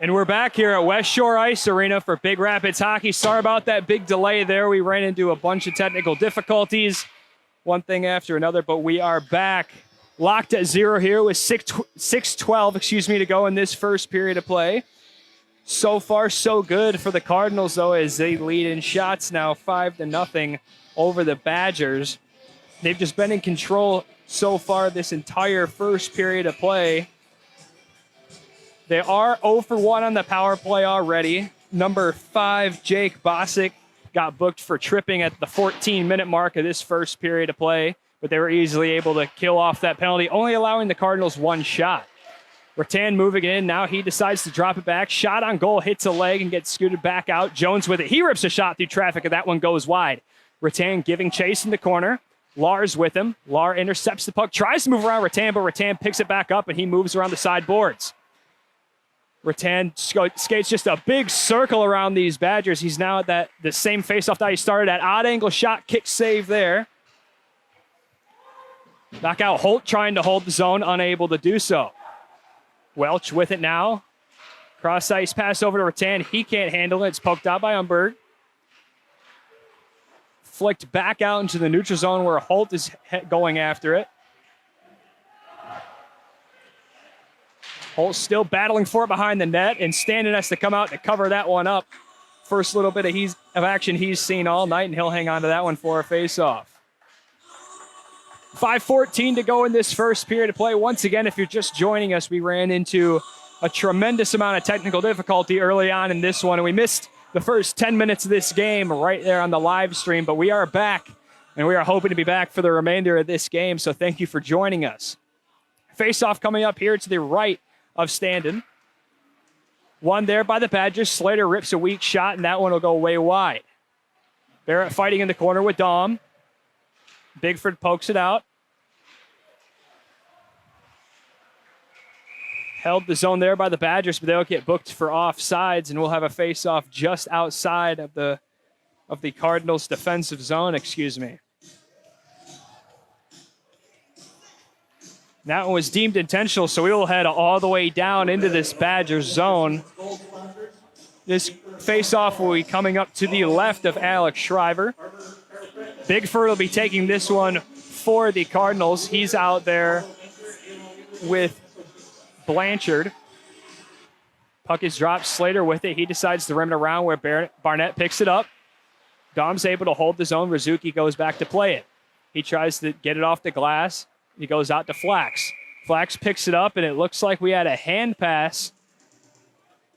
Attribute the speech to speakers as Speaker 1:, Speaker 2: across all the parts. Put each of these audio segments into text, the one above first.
Speaker 1: And we're back here at West Shore Ice Arena for Big Rapids hockey. Sorry about that big delay there. We ran into a bunch of technical difficulties, one thing after another, but we are back. Locked at 0 here with 6:12 to go in this first period of play. So far, so good for the Cardinals, though, as they lead in shots now 5-0 over the Badgers. They've just been in control so far this entire first period of play. They are 0 for 1 on the power play already. Number 5, Jake Bosick, got booked for tripping at the 14-minute mark of this first period of play, but they were easily able to kill off that penalty, only allowing the Cardinals one shot. Rattan moving in. Now he decides to drop it back. Shot on goal, hits a leg and gets scooted back out. Jones with it. He rips a shot through traffic, and that one goes wide. Rattan giving chase in the corner. Lahr's with him. Lahr intercepts the puck, tries to move around Rattan, but Rattan picks it back up, and he moves around the sideboards. Rattan skates just a big circle around these Badgers. He's now at the same faceoff that he started at. Odd angle shot, kick save there. Back out Holt trying to hold the zone, unable to do so. Welch with it now. Cross ice pass over to Rattan. He can't handle it. It's poked out by Umberg. Flicked back out into the neutral zone where Holt is going after it. Holt still battling for it behind the net, and Standen has to come out to cover that one up. First little bit of action he's seen all night, and he'll hang on to that one for a face-off. 5:14 to go in this first period of play. Once again, if you're just joining us, we ran into a tremendous amount of technical difficulty early on in this one, and we missed the first 10 minutes of this game right there on the live stream, but we are back, and we are hoping to be back for the remainder of this game, so thank you for joining us. Face-off coming up here to the right of Standen. One there by the Badgers. Slater rips a weak shot, and that one will go way wide. Barrett fighting in the corner with Dom. Bigford pokes it out. Held the zone there by the Badgers, but they'll get booked for offsides, and we'll have a face-off just outside of the Cardinals' defensive zone, That one was deemed intentional, so we will head all the way down into this Badgers zone. This face-off will be coming up to the left of Alex Shriver. Bigford will be taking this one for the Cardinals. He's out there with Blanchard. Puck is dropped. Slater with it. He decides to rim it around where Barnett picks it up. Dom's able to hold the zone. Rizuki goes back to play it. He tries to get it off the glass. He goes out to Flax. Flax picks it up, and it looks like we had a hand pass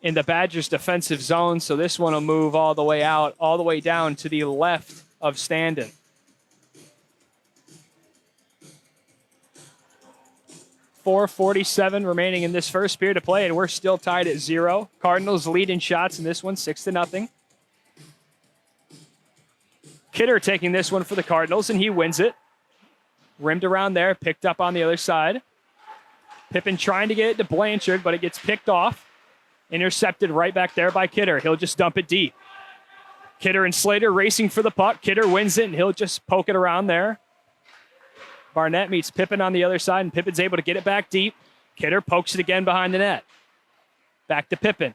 Speaker 1: in the Badgers' defensive zone, so this one will move all the way out, all the way down to the left of Standen. .447 remaining in this first period of play, and we're still tied at 0. Cardinals lead in shots in this one, 6-0. Kidder taking this one for the Cardinals, and he wins it. Rimmed around there, picked up on the other side. Pippin trying to get it to Blanchard, but it gets picked off. Intercepted right back there by Kidder. He'll just dump it deep. Kidder and Slater racing for the puck. Kidder wins it, and he'll just poke it around there. Barnett meets Pippin on the other side, and Pippin's able to get it back deep. Kidder pokes it again behind the net. Back to Pippin.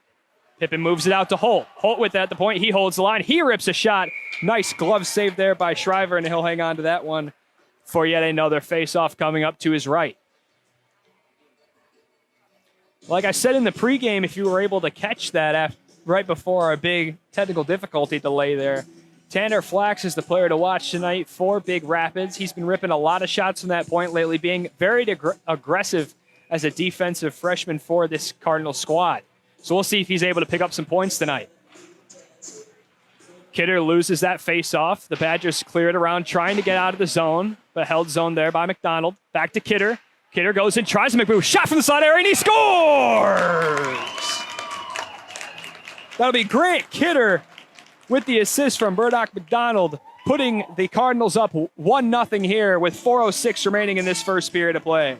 Speaker 1: Pippin moves it out to Holt. Holt with it at the point. He holds the line. He rips a shot. Nice glove save there by Shriver, and he'll hang on to that one for yet another face-off coming up to his right. Like I said in the pregame, if you were able to catch that right before a big technical difficulty delay there, Tanner Flax is the player to watch tonight for Big Rapids. He's been ripping a lot of shots from that point lately, being very aggressive as a defensive freshman for this Cardinal squad. So we'll see if he's able to pick up some points tonight. Kidder loses that face-off. The Badgers clear it around, trying to get out of the zone, but held zone there by McDonald. Back to Kidder. Kidder goes in, tries to make a move. Shot from the side area, and he scores! That'll be Grant Kidder with the assist from Murdoch McDonald, putting the Cardinals up 1-0 here with 4:06 remaining in this first period of play.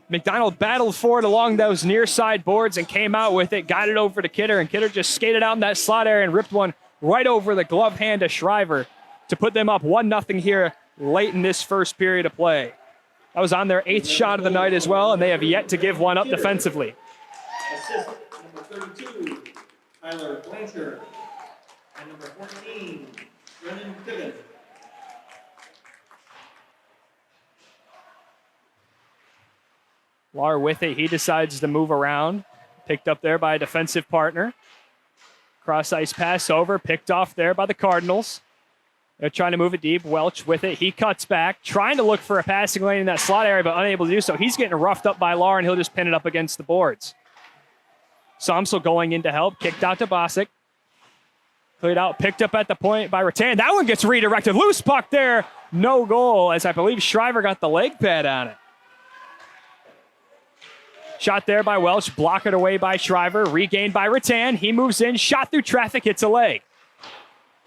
Speaker 1: McDonald battled for it along those near side boards and came out with it, got it over to Kidder, and Kidder just skated out in that slot area and ripped one right over the glove hand of Shriver. to put them up 1-0 here late in this first period of play. That was on their 8th shot of the night as well, and they have yet to give one up defensively.
Speaker 2: Assist number 32, Tyler Blanchard. And number 14, Brennan Piven.
Speaker 1: Lar with it. He decides to move around. Picked up there by a defensive partner. Cross ice pass over. Picked off there by the Cardinals. They're trying to move it deep. Welch with it. He cuts back, trying to look for a passing lane in that slot area, but unable to do so. He's getting roughed up by Lar, and he'll just pin it up against the boards. Somsel going in to help. Kicked out to Bosick. Played out, picked up at the point by Rattan. That one gets redirected. Loose puck there. No goal, as I believe Shriver got the leg pad on it. Shot there by Welch. Blocked away by Shriver. Regained by Rattan. He moves in. Shot through traffic. Hits a leg.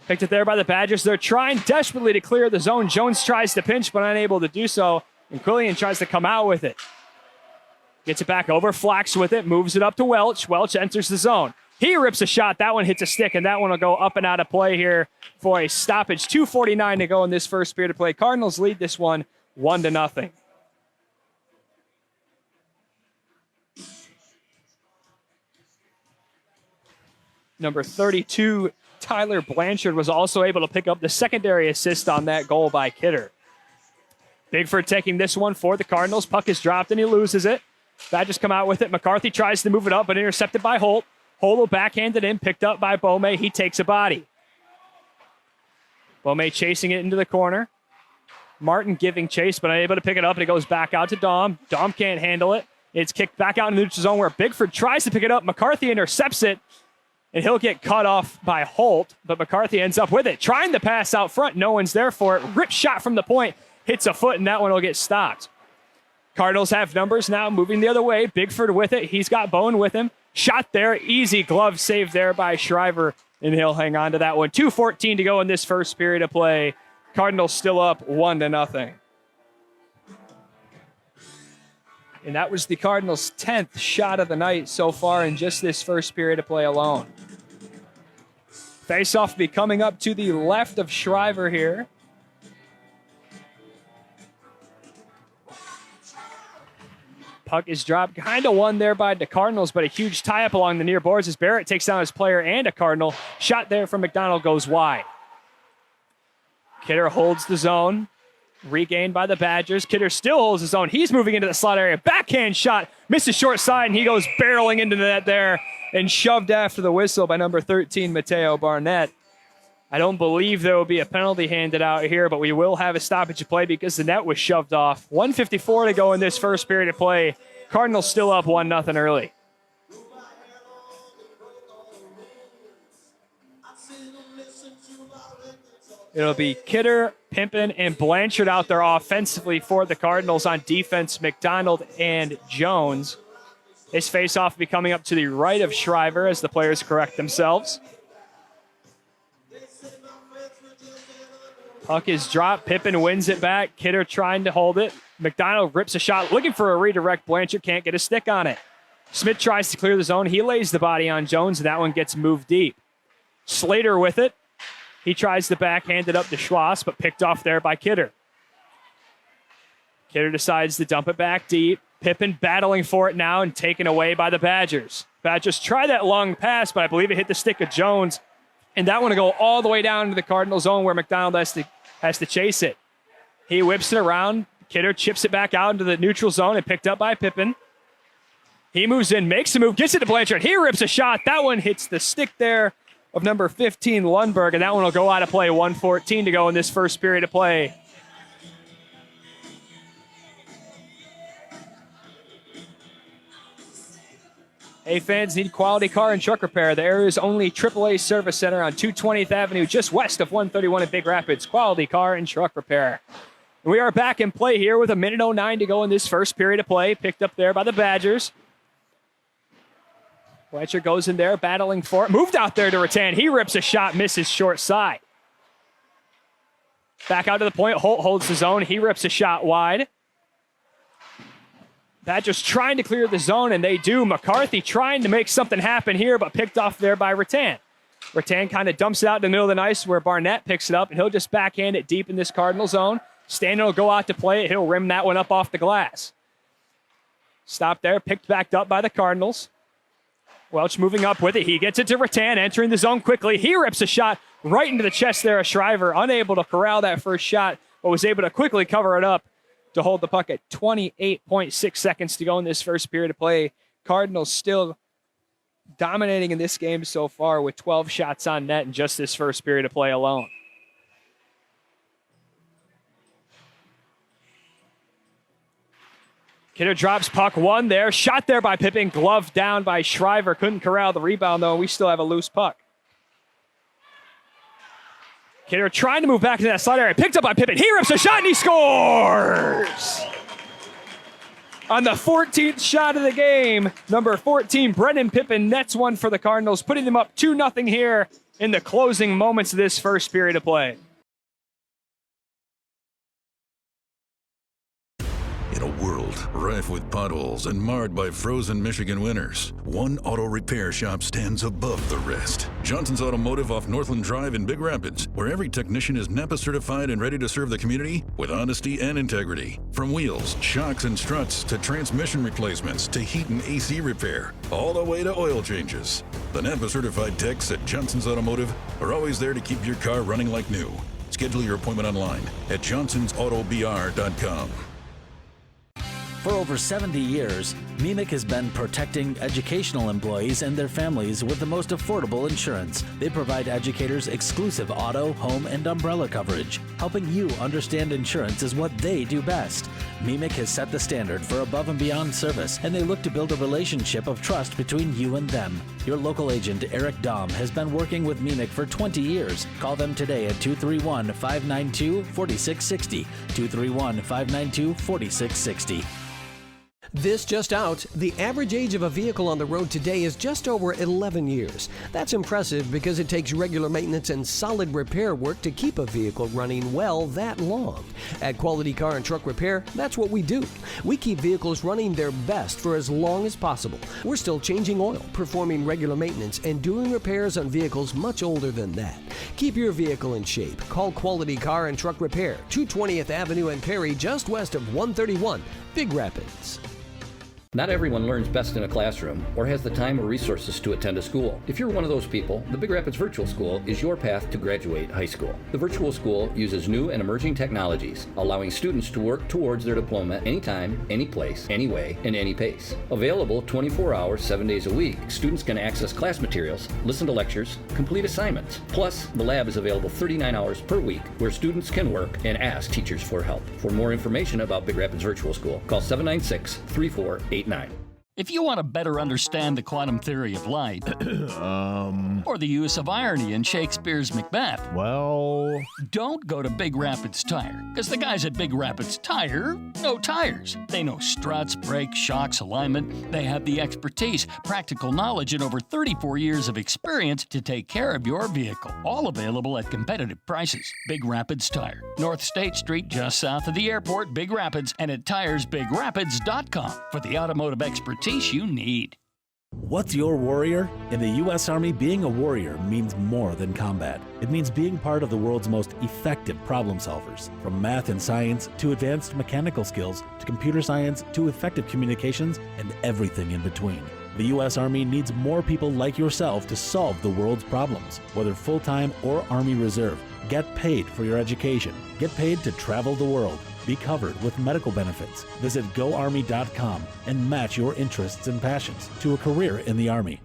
Speaker 1: Picked it there by the Badgers. They're trying desperately to clear the zone. Jones tries to pinch, but unable to do so. And Quillian tries to come out with it. Gets it back over. Flax with it. Moves it up to Welch. Welch enters the zone. He rips a shot. That one hits a stick, and that one will go up and out of play here for a stoppage. 2:49 to go in this first period of play. Cardinals lead this one 1-0. Number 32, Tyler Blanchard, was also able to pick up the secondary assist on that goal by Kidder. Bigford taking this one for the Cardinals. Puck is dropped, and he loses it. Badgers come out with it. McCarthy tries to move it up, but intercepted by Holt. Holt will backhand it in, picked up by Bome. He takes a body. Bome chasing it into the corner. Martin giving chase, but unable to pick it up, and it goes back out to Dom. Dom can't handle it. It's kicked back out in the neutral zone where Bigford tries to pick it up. McCarthy intercepts it, and he'll get cut off by Holt, but McCarthy ends up with it. Trying to pass out front. No one's there for it. Rip shot from the point. Hits a foot, and that one will get stopped. Cardinals have numbers now, moving the other way. Bigford with it. He's got Bone with him. Shot there. Easy glove save there by Shriver, and he'll hang on to that one. 2:14 to go in this first period of play. Cardinals still up 1-0. And that was the Cardinals' 10th shot of the night so far in just this first period of play alone. Face-off will be coming up to the left of Shriver here. Puck is dropped. Kind of won there by the Cardinals, but a huge tie-up along the near boards as Barrett takes down his player and a Cardinal. Shot there from McDonald goes wide. Kidder holds the zone. Regained by the Badgers. Kidder still holds his own. He's moving into the slot area. Backhand shot. Misses short side, and he goes barreling into the net there and shoved after the whistle by number 13, Mateo Barnett. I don't believe there will be a penalty handed out here, but we will have a stoppage of play because the net was shoved off. 1:54 to go in this first period of play. Cardinals still up 1-0 early. It'll be Kidder, Pimpin, and Blanchard out there offensively for the Cardinals. On defense, McDonald and Jones. This faceoff will be coming up to the right of Shriver as the players correct themselves. Puck is dropped. Pippin wins it back. Kidder trying to hold it. McDonald rips a shot, looking for a redirect. Blanchard can't get a stick on it. Smith tries to clear the zone. He lays the body on Jones, and that one gets moved deep. Slater with it. He tries to backhand it up to Schloss, but picked off there by Kidder. Kidder decides to dump it back deep. Pippin battling for it now and taken away by the Badgers. Badgers try that long pass, but I believe it hit the stick of Jones. And that one will go all the way down to the Cardinal zone where McDonald has to chase it. He whips it around. Kidder chips it back out into the neutral zone and picked up by Pippin. He moves in, makes a move, gets it to Blanchard. He rips a shot. That one hits the stick there of number 15, Lundberg, and that one will go out of play. 1:14 to go in this first period of play. Hey, fans, need quality car and truck repair. The area's only AAA service center on 220th Avenue, just west of 131 in Big Rapids. Quality car and truck repair. We are back in play here with 1:09 to go in this first period of play. Picked up there by the Badgers. Blanchard goes in there, battling for it. Moved out there to Rattan. He rips a shot, misses short side. Back out to the point. Holt holds the zone. He rips a shot wide. Badgers trying to clear the zone, and they do. McCarthy trying to make something happen here, but picked off there by Rattan. Rattan kind of dumps it out in the middle of the ice where Barnett picks it up, and he'll just backhand it deep in this Cardinal zone. Stanton will go out to play it. He'll rim that one up off the glass. Stop there, picked back up by the Cardinals. Welch moving up with it. He gets it to Rattan, entering the zone quickly. He rips a shot right into the chest there of Shriver, unable to corral that first shot, but was able to quickly cover it up to hold the puck at 28.6 seconds to go in this first period of play. Cardinals still dominating in this game so far with 12 shots on net in just this first period of play alone. Kidder drops puck one there. Shot there by Pippin. Gloved down by Shriver. Couldn't corral the rebound, though. We still have a loose puck. Kidder trying to move back into that slot area. Picked up by Pippin. He rips a shot and he scores! On the 14th shot of the game, number 14, Brendan Pippin nets one for the Cardinals, putting them up 2-0 here in the closing moments of this first period of play.
Speaker 3: In a world rife with potholes and marred by frozen Michigan winters, one auto repair shop stands above the rest. Johnson's Automotive off Northland Drive in Big Rapids, where every technician is NEPA certified and ready to serve the community with honesty and integrity. From wheels, shocks, and struts to transmission replacements to heat and AC repair, all the way to oil changes. The NEPA certified techs at Johnson's Automotive are always there to keep your car running like new. Schedule your appointment online at johnsonsautobr.com.
Speaker 4: For over 70 years, MEMIC has been protecting educational employees and their families with the most affordable insurance. They provide educators exclusive auto, home, and umbrella coverage. Helping you understand insurance is what they do best. MEMIC has set the standard for above and beyond service, and they look to build a relationship of trust between you and them. Your local agent, Eric Dahm, has been working with MEMIC for 20 years. Call them today at 231-592-4660. 231-592-4660.
Speaker 5: This just out, the average age of a vehicle on the road today is just over 11 years. That's impressive because it takes regular maintenance and solid repair work to keep a vehicle running well that long. At Quality Car and Truck Repair, that's what we do. We keep vehicles running their best for as long as possible. We're still changing oil, performing regular maintenance, and doing repairs on vehicles much older than that. Keep your vehicle in shape. Call Quality Car and Truck Repair, 220th Avenue and Perry, just west of 131, Big Rapids.
Speaker 6: Not everyone learns best in a classroom or has the time or resources to attend a school. If you're one of those people, the Big Rapids Virtual School is your path to graduate high school. The virtual school uses new and emerging technologies, allowing students to work towards their diploma anytime, any place, any way, and any pace. Available 24 hours, 7 days a week, students can access class materials, listen to lectures, complete assignments. Plus, the lab is available 39 hours per week where students can work and ask teachers for help. For more information about Big Rapids Virtual School, call 796-3489.
Speaker 7: If you want to better understand the quantum theory of light, or the use of irony in Shakespeare's Macbeth,
Speaker 8: well,
Speaker 7: don't go to Big Rapids Tire, because the guys at Big Rapids Tire know tires. They know struts, brakes, shocks, alignment. They have the expertise, practical knowledge, and over 34 years of experience to take care of your vehicle. All available at competitive prices. Big Rapids Tire, North State Street, just south of the airport, Big Rapids, and at tiresbigrapids.com for the automotive expertise you need.
Speaker 4: What's your warrior? In the U.S. Army, being a warrior means more than combat. It means being part of the world's most effective problem solvers. From math and science to advanced mechanical skills to computer science to effective communications and everything in between. The U.S. Army needs more people like yourself to solve the world's problems, whether full-time or Army Reserve. Get paid for your education. Get paid to travel the world. Be covered with medical benefits. Visit GoArmy.com and match your interests and passions to a career in the Army.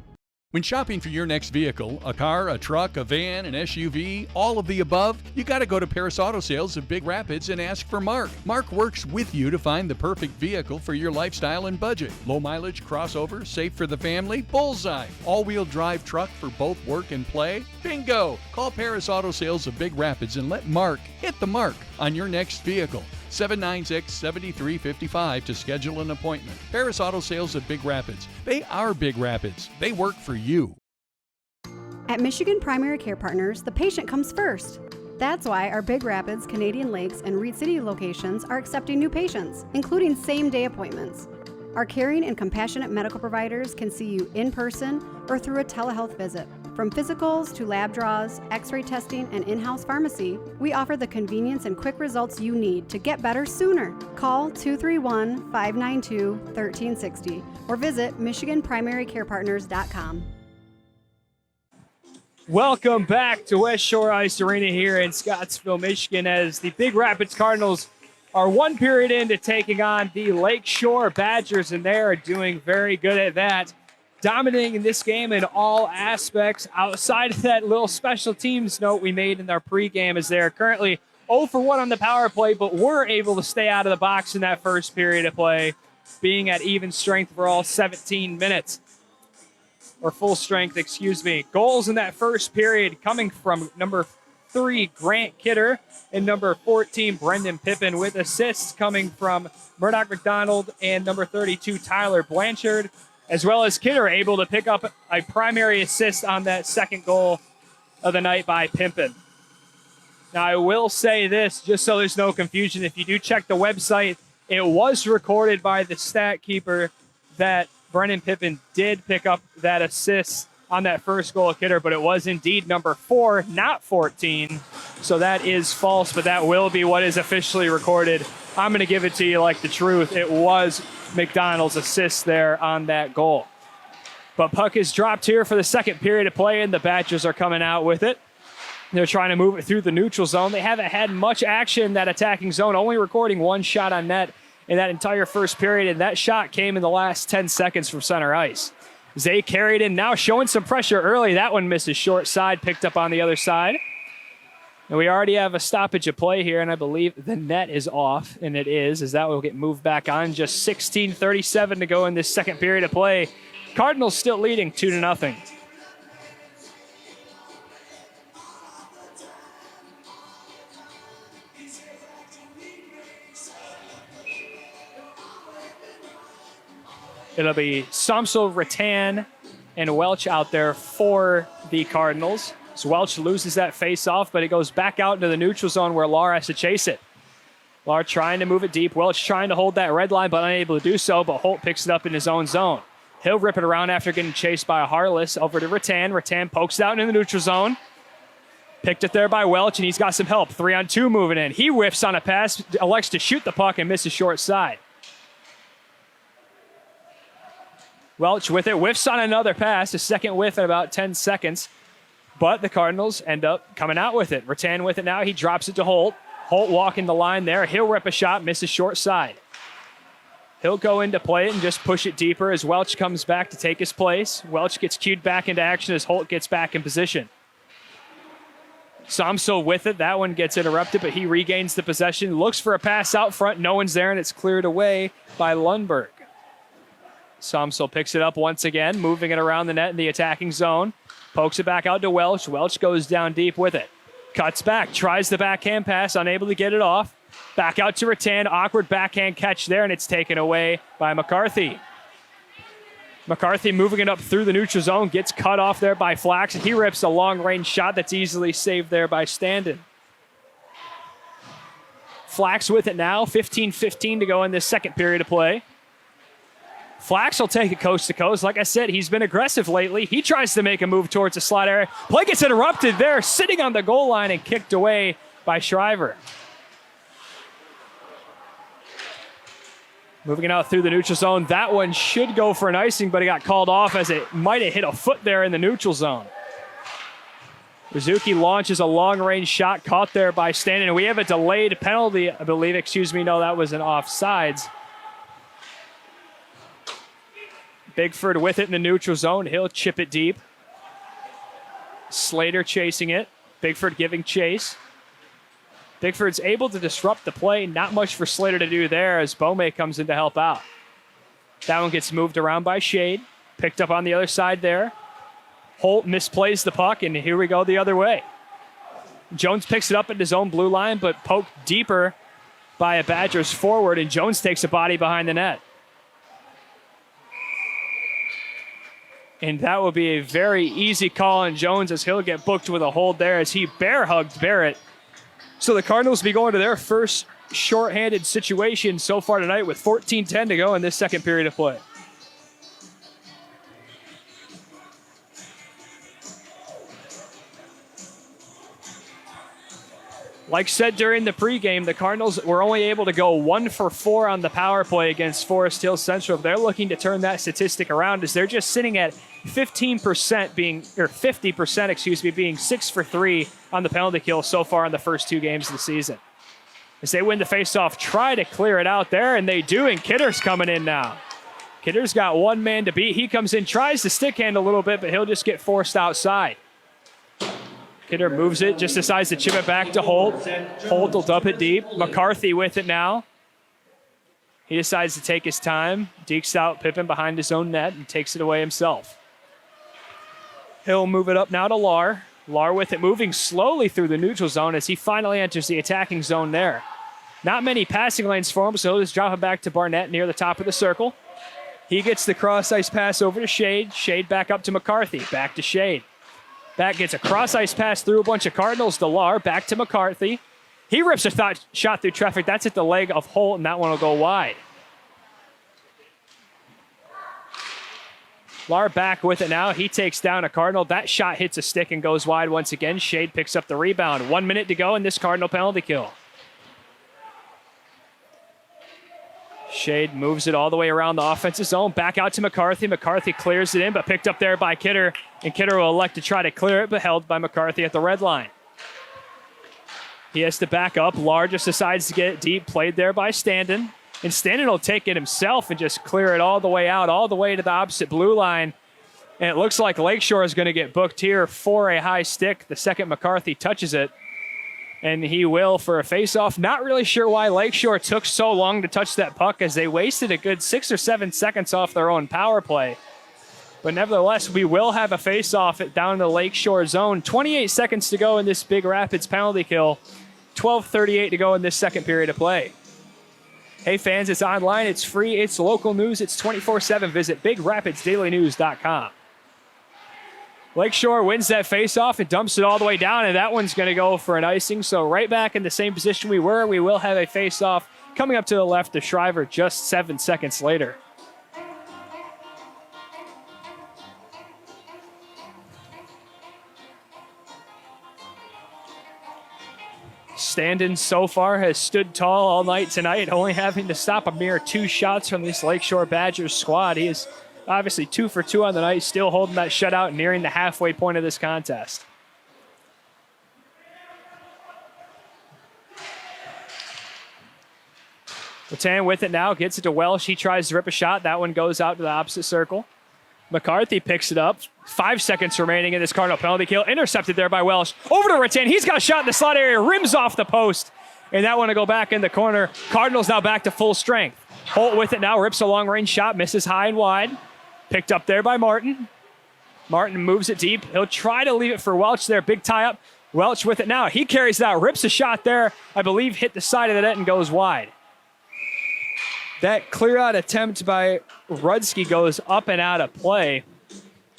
Speaker 9: When shopping for your next vehicle, a car, a truck, a van, an SUV, all of the above, you got to go to Paris Auto Sales of Big Rapids and ask for Mark. Mark works with you to find the perfect vehicle for your lifestyle and budget. Low mileage, crossover, safe for the family, bullseye. All-wheel drive truck for both work and play, bingo! Call Paris Auto Sales of Big Rapids and let Mark hit the mark on your next vehicle. 796-7355 to schedule an appointment. Paris Auto Sales of Big Rapids. They are Big Rapids. They work for you.
Speaker 10: At Michigan Primary Care Partners, the patient comes first. That's why our Big Rapids, Canadian Lakes, and Reed City locations are accepting new patients, including same-day appointments. Our caring and compassionate medical providers can see you in person or through a telehealth visit. From physicals to lab draws, x-ray testing, and in-house pharmacy, we offer the convenience and quick results you need to get better sooner. Call 231-592-1360 or visit MichiganPrimaryCarePartners.com.
Speaker 1: Welcome back to West Shore Ice Arena here in Scottsville, Michigan, as the Big Rapids Cardinals are one period into taking on the Lakeshore Badgers, and they are doing very good at that, dominating this game in all aspects outside of that little special teams note we made in our pregame, as they are currently 0 for 1 on the power play, but were able to stay out of the box in that first period of play, being at even strength for all 17 minutes. Or full strength, excuse me. Goals in that first period coming from number 3, Grant Kidder, and number 14, Brendan Pippin, with assists coming from Murdoch McDonald and number 32, Tyler Blanchard, as well as Kidder able to pick up a primary assist on that second goal of the night by Pippin. Now, I will say this, just so there's no confusion, if you do check the website, it was recorded by the stat keeper that Brendan Pippin did pick up that assist on that first goal of Kidder, but it was indeed number 4, not 14. So that is false, but that will be what is officially recorded. I'm going to give it to you like the truth. It was McDonald's assist there on that goal. But puck is dropped here for the second period of play, and the Badgers are coming out with it. They're trying to move it through the neutral zone. They haven't had much action in that attacking zone, only recording one shot on net in that entire first period, and that shot came in the last 10 seconds from center ice. Zay carried in now, showing some pressure early. That one misses short side, picked up on the other side. And we already have a stoppage of play here, and I believe the net is off, and it is, as that will get moved back on. Just 16:37 to go in this second period of play. Cardinals still leading 2-0. It'll be Somsel, Rattan, and Welch out there for the Cardinals. So Welch loses that face-off, but it goes back out into the neutral zone where Lahr has to chase it. Lahr trying to move it deep. Welch trying to hold that red line, but unable to do so, but Holt picks it up in his own zone. He'll rip it around after getting chased by Harless over to Rattan. Rattan pokes it out into the neutral zone. Picked it there by Welch, and he's got some help. 3-on-2 moving in. He whiffs on a pass, elects to shoot the puck, and misses short side. Welch with it, whiffs on another pass, a second whiff in about 10 seconds. But the Cardinals end up coming out with it. Rattan with it now, he drops it to Holt. Holt walking the line there, he'll rip a shot, misses short side. He'll go in to play it and just push it deeper as Welch comes back to take his place. Welch gets cued back into action as Holt gets back in position. Somsel with it, that one gets interrupted, but he regains the possession, looks for a pass out front, no one's there, and it's cleared away by Lundberg. Somsel picks it up once again, moving it around the net in the attacking zone. Pokes it back out to Welch. Welch goes down deep with it. Cuts back, tries the backhand pass, unable to get it off. Back out to Rattan, awkward backhand catch there, and it's taken away by McCarthy. McCarthy moving it up through the neutral zone, gets cut off there by Flax, and he rips a long-range shot that's easily saved there by Standen. Flax with it now, 15-15 to go in this second period of play. Flax will take it coast to coast. Like I said, he's been aggressive lately. He tries to make a move towards the slot area. Play gets interrupted there, sitting on the goal line and kicked away by Shriver. Moving it out through the neutral zone. That one should go for an icing, but it got called off as it might have hit a foot there in the neutral zone. Rizuki launches a long-range shot caught there by Standen, and we have a delayed penalty, I believe. Excuse me, no, that was an offsides. Bigford with it in the neutral zone. He'll chip it deep. Slater chasing it. Bigford giving chase. Bigford's able to disrupt the play. Not much for Slater to do there as Bome comes in to help out. That one gets moved around by Shade. Picked up on the other side there. Holt misplays the puck, and here we go the other way. Jones picks it up at his own blue line, but poked deeper by a Badgers forward, and Jones takes a body behind the net. And that will be a very easy call on Jones as he'll get booked with a hold there as he bear hugged Barrett. So the Cardinals will be going to their first shorthanded situation so far tonight with 14:10 to go in this second period of play. Like said during the pregame, the Cardinals were only able to go 1 for 4 on the power play against Forest Hill Central. They're looking to turn that statistic around as they're just sitting at 50%, being 6 for 3 on the penalty kill so far in the first 2 games of the season. As they win the faceoff, try to clear it out there, and they do, and Kidder's coming in now. Kidder's got one man to beat. He comes in, tries to stick hand a little bit, but he'll just get forced outside. Kidder moves it, just decides to chip it back to Holt. Holt will dump it deep. McCarthy with it now. He decides to take his time, dekes out Pippin behind his own net, and takes it away himself. He'll move it up now to Lar. Lar with it, moving slowly through the neutral zone as he finally enters the attacking zone there. Not many passing lanes for him, so he'll just drop it back to Barnett near the top of the circle. He gets the cross-ice pass over to Shade. Shade back up to McCarthy. Back to Shade. Back gets a cross-ice pass through a bunch of Cardinals to Lar. Back to McCarthy. He rips a shot through traffic. That's at the leg of Holt, and that one will go wide. Lar back with it now. He takes down a Cardinal. That shot hits a stick and goes wide once again. Shade picks up the rebound. 1 minute to go in this Cardinal penalty kill. Shade moves it all the way around the offensive zone. Back out to McCarthy. McCarthy clears it in, but picked up there by Kidder. And Kidder will elect to try to clear it, but held by McCarthy at the red line. He has to back up. Lar just decides to get it deep. Played there by Standen. And Standen will take it himself and just clear it all the way out, all the way to the opposite blue line. And it looks like Lakeshore is going to get booked here for a high stick. The second McCarthy touches it. And he will for a faceoff. Not really sure why Lakeshore took so long to touch that puck, as they wasted a good 6 or 7 seconds off their own power play. But nevertheless, we will have a faceoff down in the Lakeshore zone. 28 seconds to go in this Big Rapids penalty kill. 12:38 to go in this second period of play. Hey fans, it's online, it's free, it's local news, it's 24/7. Visit BigRapidsDailyNews.com. Lakeshore wins that faceoff and dumps it all the way down, and that one's going to go for an icing. So right back in the same position we were. We will have a faceoff coming up to the left of Shriver just 7 seconds later. Standen so far has stood tall all night tonight, only having to stop a mere 2 shots from this Lakeshore Badgers squad. He is obviously 2 for 2 on the night, still holding that shutout, nearing the halfway point of this contest. Latan with it now, gets it to Welsh. He tries to rip a shot. That one goes out to the opposite circle. McCarthy picks it up. 5 seconds remaining in this Cardinal penalty kill. Intercepted there by Welsh. Over to Rattan. He's got a shot in the slot area. Rims off the post. And that one to go back in the corner. Cardinals now back to full strength. Holt with it now. Rips a long-range shot. Misses high and wide. Picked up there by Martin. Martin moves it deep. He'll try to leave it for Welch there. Big tie-up. Welch with it now. He carries it out. Rips a shot there. I believe hit the side of the net and goes wide. That clear-out attempt by Rudsky goes up and out of play.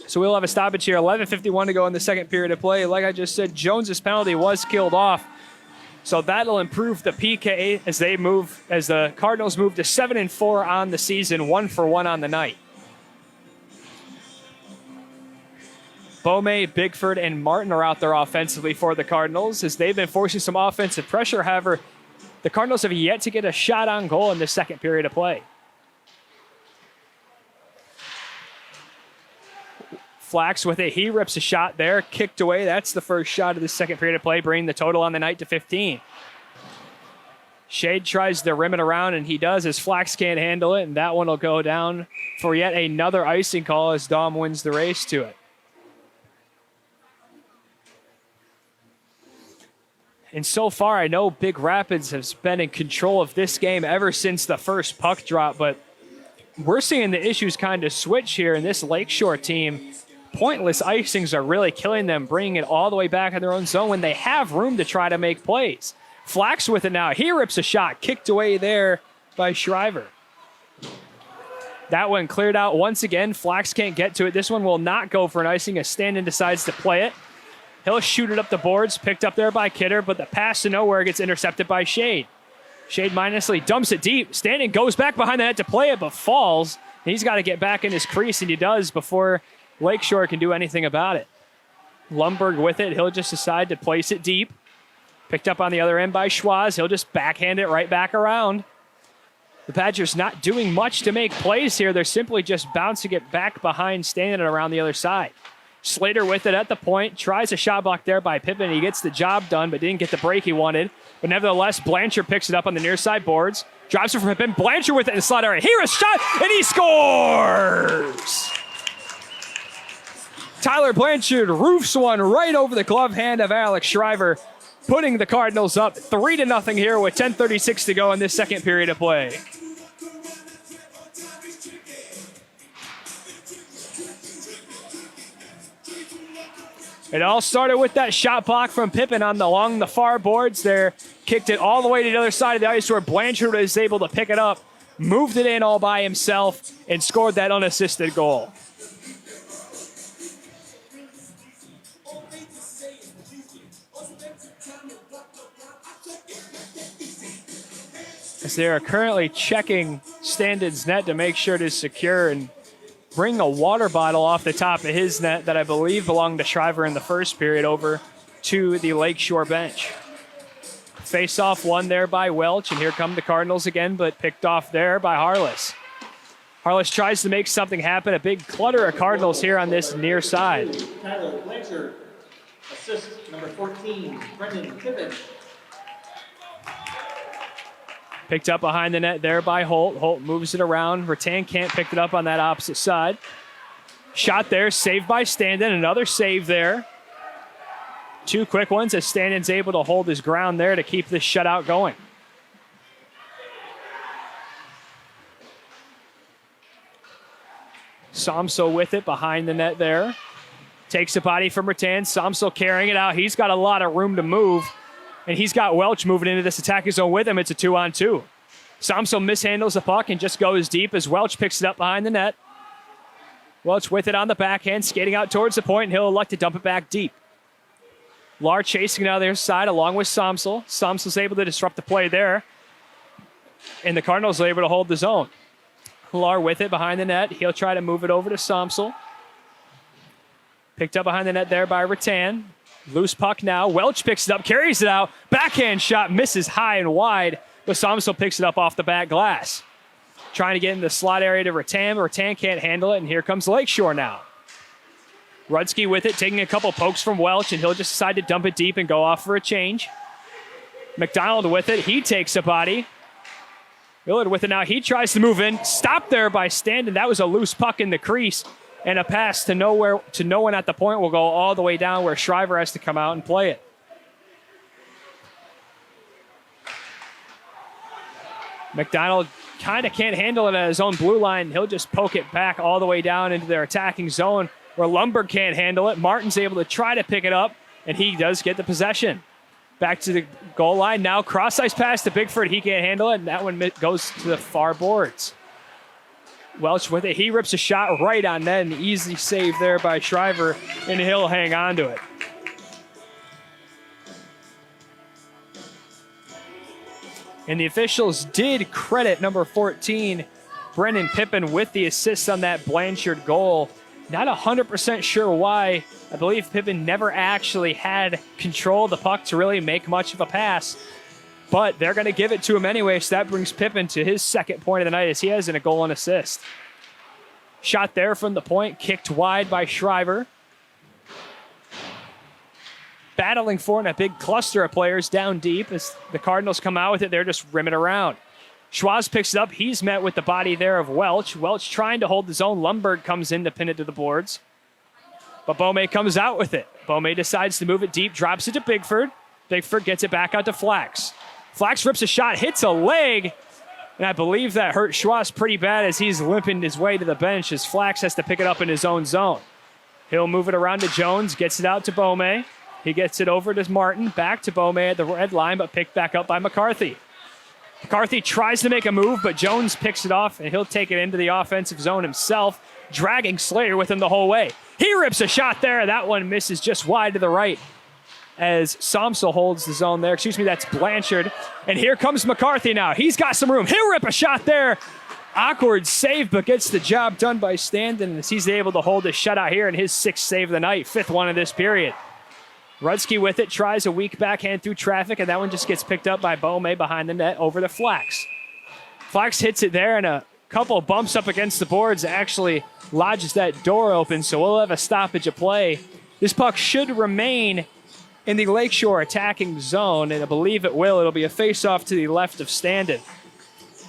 Speaker 1: So we'll have a stoppage here. 11:51 to go in the second period of play. Like I just said, Jones's penalty was killed off. So that'll improve the PK as the Cardinals move to 7-4 on the season, 1 for 1 on the night. Beaumais, Bigford, and Martin are out there offensively for the Cardinals as they've been forcing some offensive pressure. However, the Cardinals have yet to get a shot on goal in this second period of play. Flax with it. He rips a shot there. Kicked away. That's the first shot of the second period of play, bringing the total on the night to 15. Shade tries to rim it around, and he does as Flax can't handle it, and that one will go down for yet another icing call as Dom wins the race to it. And so far, I know Big Rapids has been in control of this game ever since the first puck drop, but we're seeing the issues kind of switch here in this Lakeshore team. Pointless icings are really killing them, bringing it all the way back in their own zone when they have room to try to make plays. Flax with it now. He rips a shot, kicked away there by Shriver. That one cleared out once again. Flax can't get to it. This one will not go for an icing as Standen decides to play it. He'll shoot it up the boards, picked up there by Kidder, but the pass to nowhere gets intercepted by Shade. Shade mindlessly dumps it deep. Standen goes back behind the net to play it, but falls. He's got to get back in his crease, and he does before Lakeshore can do anything about it. Lundberg with it. He'll just decide to place it deep. Picked up on the other end by Schwaz. He'll just backhand it right back around. The Badgers not doing much to make plays here. They're simply just bouncing it back behind, standing around the other side. Slater with it at the point. Tries a shot block there by Pippen. He gets the job done, but didn't get the break he wanted. But nevertheless, Blanchard picks it up on the near side boards. Drives it for Pippen. Blanchard with it in the slot area. Here a shot, and he scores! Tyler Blanchard roofs one right over the glove hand of Alex Shriver, putting the Cardinals up 3-0 here with 10:36 to go in this second period of play. It all started with that shot block from Pippen along the far boards there. Kicked it all the way to the other side of the ice where Blanchard was able to pick it up, moved it in all by himself, and scored that unassisted goal. As they are currently checking Standon's net to make sure it is secure and bring a water bottle off the top of his net that I believe belonged to Shriver in the first period over to the Lakeshore bench. Face-off won there by Welch, and here come the Cardinals again, but picked off there by Harless. Harless tries to make something happen. A big clutter of Cardinals here on this near side.
Speaker 2: Tyler Blanchard, assist number 14, Brendan Pippen.
Speaker 1: Picked up behind the net there by Holt. Holt moves it around. Rattan can't pick it up on that opposite side. Shot there, saved by Standen. Another save there. Two quick ones as Standon's able to hold his ground there to keep this shutout going. Somsel with it behind the net there. Takes a body from Rattan. Somsel carrying it out. He's got a lot of room to move. And he's got Welch moving into this attacking zone with him. It's a 2-on-2. Somsel mishandles the puck and just goes deep as Welch picks it up behind the net. Welch with it on the backhand, skating out towards the point, and he'll elect to dump it back deep. Lar chasing it out of their side along with Somsel. Somsel's able to disrupt the play there. And the Cardinals are able to hold the zone. Lar with it behind the net. He'll try to move it over to Somsel. Picked up behind the net there by Rattan. Loose puck now. Welch picks it up, carries it out. Backhand shot misses high and wide, but Somsel picks it up off the back glass. Trying to get in the slot area to Rattan. Rattan can't handle it, and here comes Lakeshore now. Rudsky with it, taking a couple pokes from Welch, and he'll just decide to dump it deep and go off for a change. McDonald with it. He takes a body. Willard with it now. He tries to move in. Stopped there by Standen. That was a loose puck in the crease. And a pass to no one at the point will go all the way down where Shriver has to come out and play it. McDonald kind of can't handle it at his own blue line. He'll just poke it back all the way down into their attacking zone where Lumberg can't handle it. Martin's able to try to pick it up, and he does get the possession. Back to the goal line. Now cross-ice pass to Bigford. He can't handle it, and that one goes to the far boards. Welch with it. He rips a shot right on net. An easy save there by Shriver, and he'll hang on to it. And the officials did credit number 14, Brendan Pippen, with the assist on that Blanchard goal. Not 100% sure why. I believe Pippen never actually had control of the puck to really make much of a pass. But they're going to give it to him anyway, so that brings Pippen to his second point of the night as he has in a goal and assist. Shot there from the point, kicked wide by Shriver. Battling for it in a big cluster of players down deep as the Cardinals come out with it. They're just rimming around. Schwaz picks it up. He's met with the body there of Welch. Welch trying to hold his own. Lumberg comes in to pin it to the boards. But Beaumay comes out with it. Beaumay decides to move it deep, drops it to Bigford. Bigford gets it back out to Flax. Flax rips a shot, hits a leg, and I believe that hurt Schwaz pretty bad as he's limping his way to the bench as Flax has to pick it up in his own zone. He'll move it around to Jones, gets it out to Beaumay. He gets it over to Martin, back to Beaumay at the red line, but picked back up by McCarthy. McCarthy tries to make a move, but Jones picks it off, and he'll take it into the offensive zone himself, dragging Slater with him the whole way. He rips a shot there. That one misses just wide to the right as Somsel holds the zone there. Excuse me, that's Blanchard. And here comes McCarthy now. He's got some room. He'll rip a shot there. Awkward save, but gets the job done by Standen as he's able to hold his shutout here in his sixth save of the night, fifth one of this period. Rudsky with it, tries a weak backhand through traffic, and that one just gets picked up by Bome behind the net over to Flax. Flax hits it there, and a couple bumps up against the boards actually lodges that door open, so we'll have a stoppage of play. This puck should remain in the Lakeshore attacking zone, and I believe it will. It'll be a face-off to the left of Standen.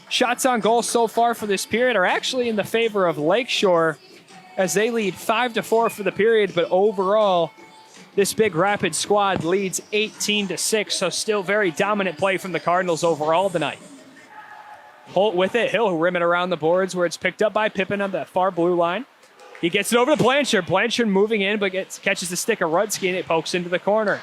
Speaker 1: Shots on goal so far for this period are actually in the favor of Lakeshore as they lead 5-4 for the period, but overall, this Big Rapids squad leads 18-6, so still very dominant play from the Cardinals overall tonight. Holt with it. He'll rim it around the boards where it's picked up by Pippin on the far blue line. He gets it over to Blanchard. Blanchard moving in, but catches the stick of Rudsky, and it pokes into the corner.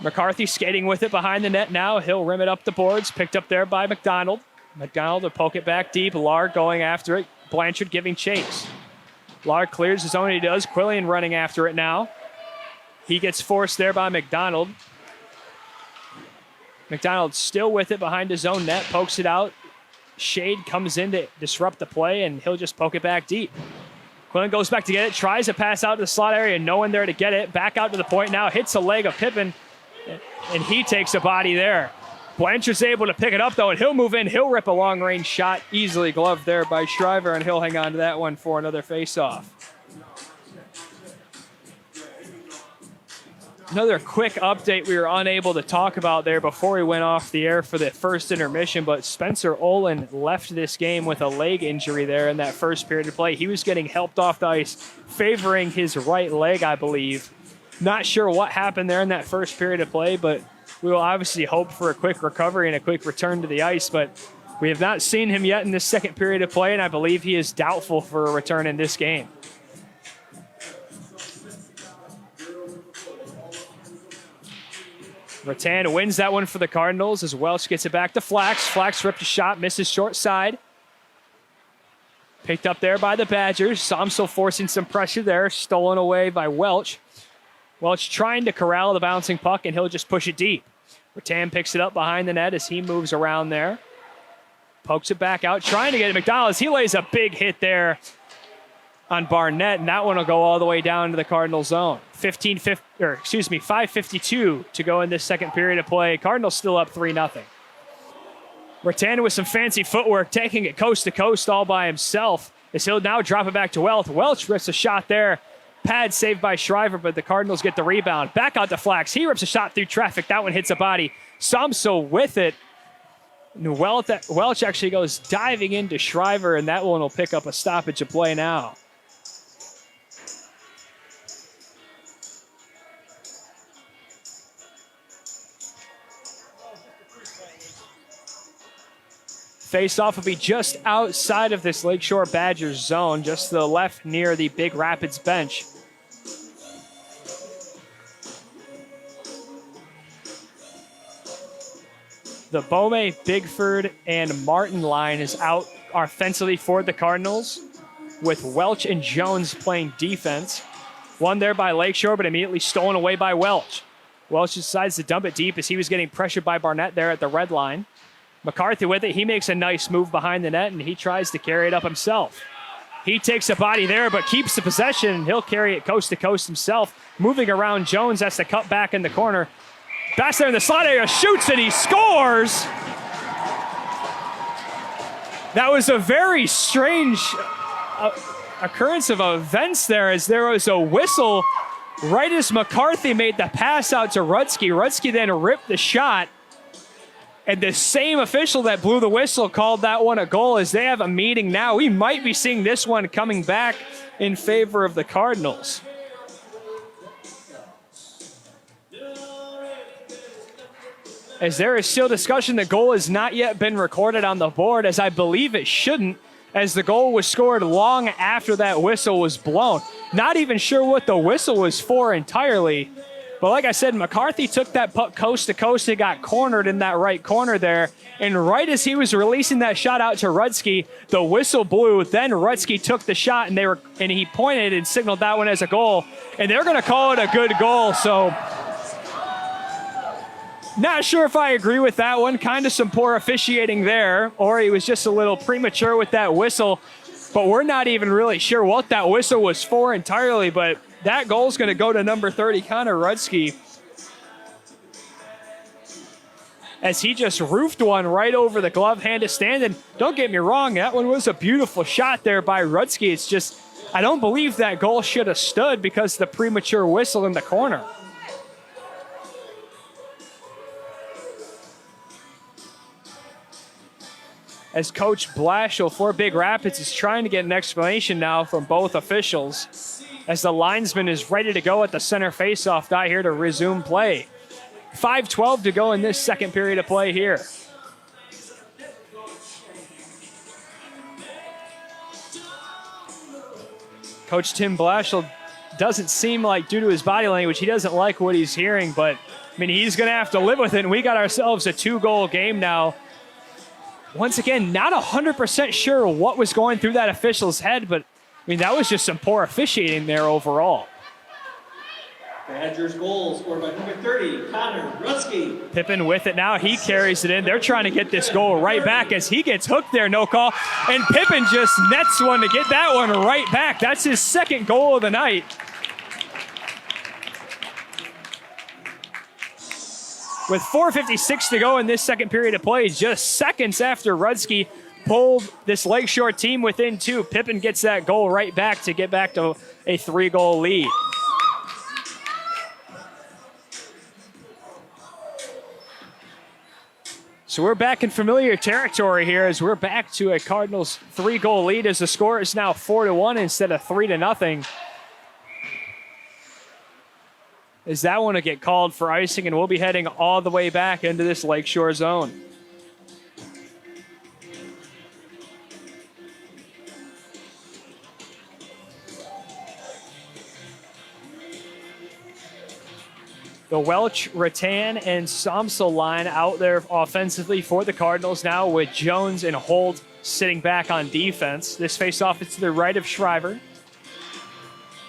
Speaker 1: McCarthy skating with it behind the net now. He'll rim it up the boards. Picked up there by McDonald. McDonald will poke it back deep. Lahr going after it. Blanchard giving chase. Lahr clears his own. He does. Quillian running after it now. He gets forced there by McDonald. McDonald still with it behind his own net. Pokes it out. Shade comes in to disrupt the play, and he'll just poke it back deep. Quillen goes back to get it. Tries to pass out to the slot area. No one there to get it. Back out to the point now. Hits a leg of Pippin, and he takes a body there. Blanchard's able to pick it up, though, and he'll move in. He'll rip a long-range shot. Easily gloved there by Shriver, and he'll hang on to that one for another face-off. Another quick update we were unable to talk about there before we went off the air for the first intermission, but Spencer Olin left this game with a leg injury there in that first period of play. He was getting helped off the ice, favoring his right leg, I believe. Not sure what happened there in that first period of play, but we will obviously hope for a quick recovery and a quick return to the ice, but we have not seen him yet in this second period of play, and I believe he is doubtful for a return in this game. Rattan wins that one for the Cardinals as Welch gets it back to Flax. Flax ripped a shot, misses short side. Picked up there by the Badgers. Somsel forcing some pressure there, stolen away by Welch. Welch trying to corral the bouncing puck, and he'll just push it deep. Rattan picks it up behind the net as he moves around there. Pokes it back out, trying to get it. McDonald, he lays a big hit there on Barnett, and that one will go all the way down to the Cardinal zone. 5:52 to go in this second period of play. Cardinals still up 3-0. Rattan with some fancy footwork, taking it coast to coast all by himself, as he'll now drop it back to Welch. Welch rips a shot there. Pad saved by Shriver, but the Cardinals get the rebound. Back out to Flax. He rips a shot through traffic. That one hits a body. Somsel with it. Welch actually goes diving into Shriver, and that one will pick up a stoppage of play now. Face-off will be just outside of this Lakeshore Badgers zone, just to the left near the Big Rapids bench. The Bome, Bigford, and Martin line is out offensively for the Cardinals, with Welch and Jones playing defense. One there by Lakeshore, but immediately stolen away by Welch. Welch decides to dump it deep as he was getting pressured by Barnett there at the red line. McCarthy with it. He makes a nice move behind the net, and he tries to carry it up himself. He takes a body there, but keeps the possession, and he'll carry it coast to coast himself. Moving around, Jones has to cut back in the corner. Bass there in the slot area, shoots, and he scores! That was a very strange occurrence of events there, as there was a whistle right as McCarthy made the pass out to Rudsky. Rudsky then ripped the shot. And the same official that blew the whistle called that one a goal, as they have a meeting now. We might be seeing this one coming back in favor of the Cardinals. As there is still discussion, the goal has not yet been recorded on the board, as I believe it shouldn't, as the goal was scored long after that whistle was blown. Not even sure what the whistle was for entirely. But like I said, McCarthy took that puck coast to coast. He got cornered in that right corner there. And right as he was releasing that shot out to Rudsky, the whistle blew. Then Rudsky took the shot, and he pointed and signaled that one as a goal. And they're going to call it a good goal. So not sure if I agree with that one. Kind of some poor officiating there. Or he was just a little premature with that whistle. But we're not even really sure what that whistle was for entirely. But that goal's going to go to number 30, Connor Rudsky, as he just roofed one right over the glove hand of Standen. Don't get me wrong, that one was a beautiful shot there by Rudsky. It's just, I don't believe that goal should have stood because of the premature whistle in the corner. As Coach Blashill for Big Rapids is trying to get an explanation now from both officials, as the linesman is ready to go at the center faceoff dot here to resume play. 5:12 to go in this second period of play here. Coach Tim Blashill doesn't seem like, due to his body language, he doesn't like what he's hearing, but I mean, he's going to have to live with it, and we got ourselves a 2-goal game now. Once again, not 100% sure what was going through that official's head, but I mean, that was just some poor officiating there overall.
Speaker 2: Badgers goal scored by number 30, Connor Rudsky.
Speaker 1: Pippin with it now. He carries it in. They're trying to get this goal right back as he gets hooked there, no call. And Pippin just nets one to get that one right back. That's his second goal of the night. With 4:56 to go in this second period of play, just seconds after Rudsky pulled this Lakeshore team within 2, Pippin gets that goal right back to get back to a 3-goal lead. So we're back in familiar territory here as we're back to a Cardinals 3-goal lead as the score is now 4-1 instead of 3-0. As that one will get called for icing, and we'll be heading all the way back into this Lakeshore zone. The Welch, Rattan, and Somsel line out there offensively for the Cardinals now, with Jones and Holt sitting back on defense. This faceoff is to the right of Shriver.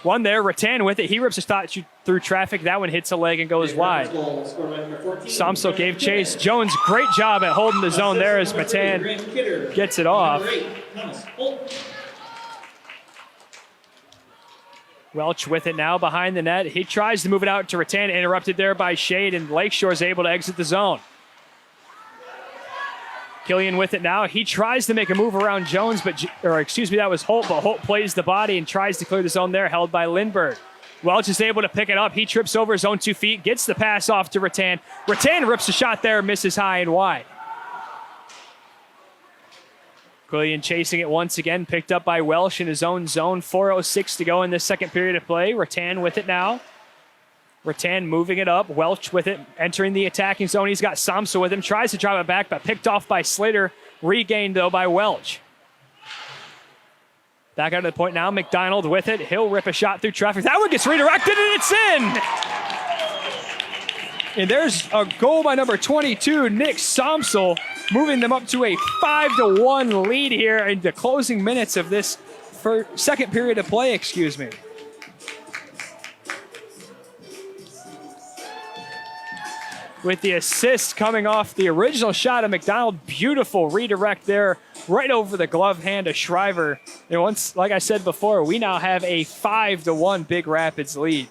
Speaker 1: One there, Rattan with it. He rips a shot through traffic. That one hits a leg and goes wide. Somsel gave chase. Jones, great job at holding the zone there as Rattan gets it off. Welch with it now behind the net. He tries to move it out to Rattan, interrupted there by Shade, and Lakeshore is able to exit the zone. Killian with it now. He tries to make a move around Jones, that was Holt, but Holt plays the body and tries to clear the zone there, held by Lindbergh. Welch is able to pick it up. He trips over his own 2 feet, gets the pass off to Rattan. Rattan rips a shot there, misses high and wide. Quillian chasing it once again, picked up by Welsh in his own zone. 4:06 to go in this second period of play. Rattan with it now. Rattan moving it up. Welch with it, entering the attacking zone. He's got Somsel with him. Tries to drive it back, but picked off by Slater. Regained, though, by Welch. Back out to the point now. McDonald with it. He'll rip a shot through traffic. That one gets redirected, and it's in! And there's a goal by number 22, Nick Somsel, moving them up to a 5-1 lead here in the closing minutes of this second period of play, With the assist coming off the original shot of McDonald. Beautiful redirect there, right over the glove hand of Shriver. And once, like I said before, we now have a 5-1 Big Rapids lead.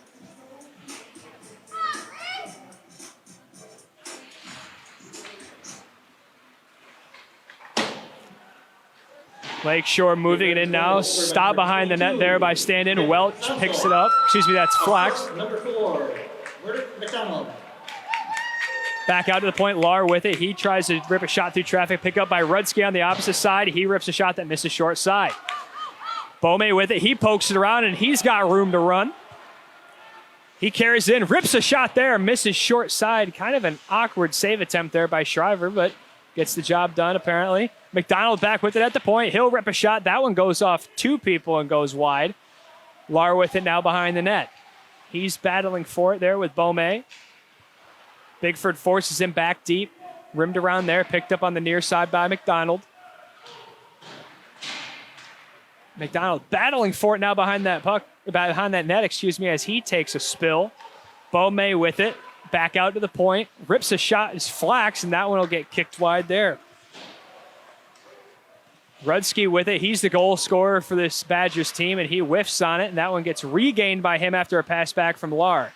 Speaker 1: Lakeshore moving it in now. Stop behind the net there by Standen. Welch picks it up. That's Flax.
Speaker 2: Number 4, McDonald.
Speaker 1: Back out to the point, Lar with it. He tries to rip a shot through traffic. Pick up by Rudsky on the opposite side. He rips a shot that misses short side. Bome with it. He pokes it around, and he's got room to run. He carries in, rips a shot there, misses short side. Kind of an awkward save attempt there by Shriver, but gets the job done apparently. McDonald back with it at the point. He'll rip a shot. That one goes off 2 people and goes wide. Lar with it now behind the net. He's battling for it there with Bome. Bigford forces him back deep. Rimmed around there. Picked up on the near side by McDonald. McDonald battling for it now behind that net, as he takes a spill. Bome with it. Back out to the point. Rips a shot is Flax, and that one will get kicked wide there. Rudski with it. He's the goal scorer for this Badgers team, and he whiffs on it, and that one gets regained by him after a pass back from Lar.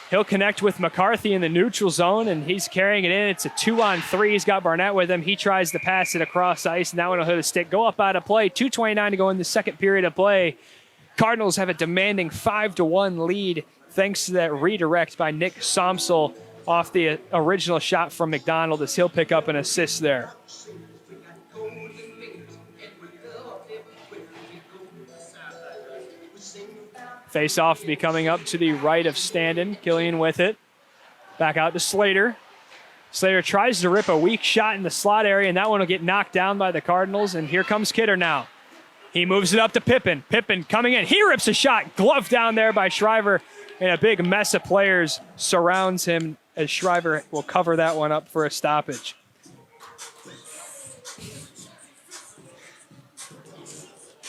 Speaker 1: He'll connect with McCarthy in the neutral zone, and he's carrying it in. It's a 2-on-3. He's got Barnett with him. He tries to pass it across ice, and that one will hit a stick. Go up out of play. 2:29 to go in the second period of play. Cardinals have a demanding 5-1 lead thanks to that redirect by Nick Somsel off the original shot from McDonald as he'll pick up an assist there. Face-off be coming up to the right of Standen. Killian with it. Back out to Slater. Slater tries to rip a weak shot in the slot area, and that one will get knocked down by the Cardinals. And here comes Kidder now. He moves it up to Pippin. Pippin coming in. He rips a shot. Glove down there by Shriver. And a big mess of players surrounds him as Shriver will cover that one up for a stoppage.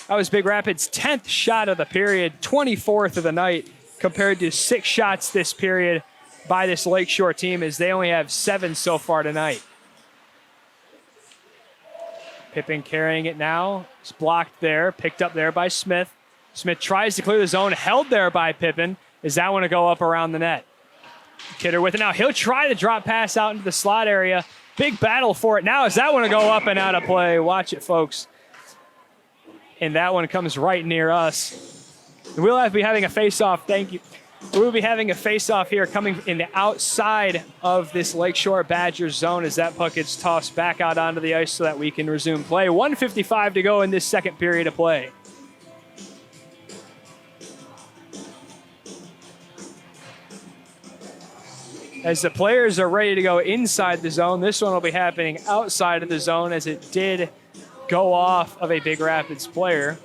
Speaker 1: That was Big Rapids' 10th shot of the period, 24th of the night, compared to 6 shots this period by this Lakeshore team, as they only have 7 so far tonight. Pippin carrying it now. It's blocked there, picked up there by Smith. Smith tries to clear the zone, held there by Pippin. Is that one to go up around the net? Kidder with it now. He'll try to drop pass out into the slot area. Big battle for it now. Is that one to go up and out of play? Watch it, folks. And that one comes right near us. We'll be having a face-off. Thank you. We'll be having a face-off here coming in the outside of this Lakeshore Badgers zone as that puck gets tossed back out onto the ice so that we can resume play. 1:55 to go in this second period of play. As the players are ready to go inside the zone, this one will be happening outside of the zone as it did go off of a Big Rapids player.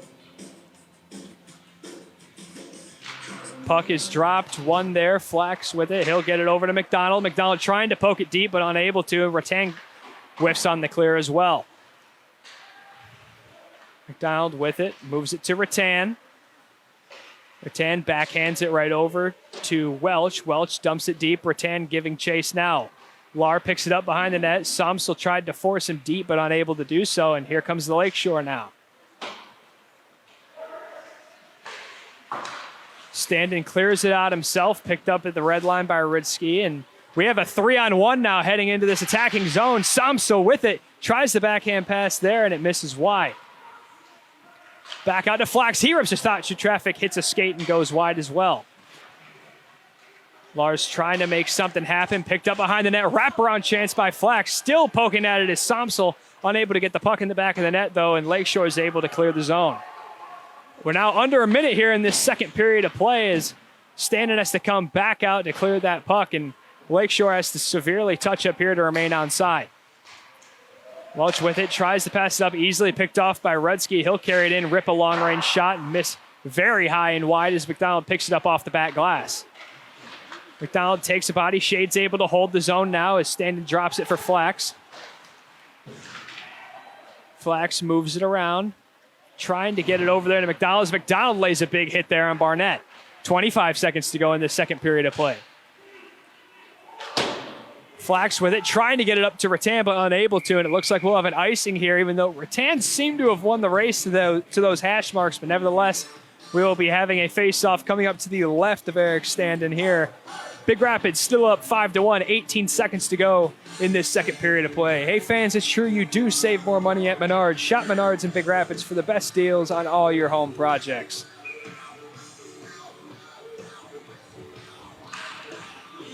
Speaker 1: Puck is dropped, one there, Flax with it. He'll get it over to McDonald. McDonald trying to poke it deep, but unable to. Rattan whiffs on the clear as well. McDonald with it, moves it to Rattan. Rattan backhands it right over to Welch. Welch dumps it deep. Rattan giving chase now. Lar picks it up behind the net. Somsel tried to force him deep, but unable to do so. And here comes the Lakeshore now. Standen clears it out himself, picked up at the red line by Rudski. And we have a 3-on-1 now heading into this attacking zone. Somsel with it. Tries the backhand pass there, and it misses wide. Back out to Flax. He rips a shot through traffic, hits a skate, and goes wide as well. Lars trying to make something happen. Picked up behind the net. Wraparound chance by Flax. Still poking at it is Somsel. Unable to get the puck in the back of the net, though, and Lakeshore is able to clear the zone. We're now under a minute here in this second period of play as Standen has to come back out to clear that puck, and Lakeshore has to severely touch up here to remain onside. Welch with it. Tries to pass it up. Easily picked off by Rudski. He'll carry it in, rip a long-range shot, and miss very high and wide as McDonald picks it up off the back glass. McDonald takes a body. Shade's able to hold the zone now as Standen drops it for Flax. Flax moves it around, trying to get it over there to McDonald. McDonald lays a big hit there on Barnett. 25 seconds to go in the second period of play. Flax with it, trying to get it up to Rattan, but unable to, and it looks like we'll have an icing here, even though Rattan seemed to have won the race to those hash marks, but nevertheless, we will be having a face-off coming up to the left of Eric Standen here. Big Rapids still up 5-1, 18 seconds to go in this second period of play. Hey fans, it's true you do save more money at Menards. Shop Menards in Big Rapids for the best deals on all your home projects.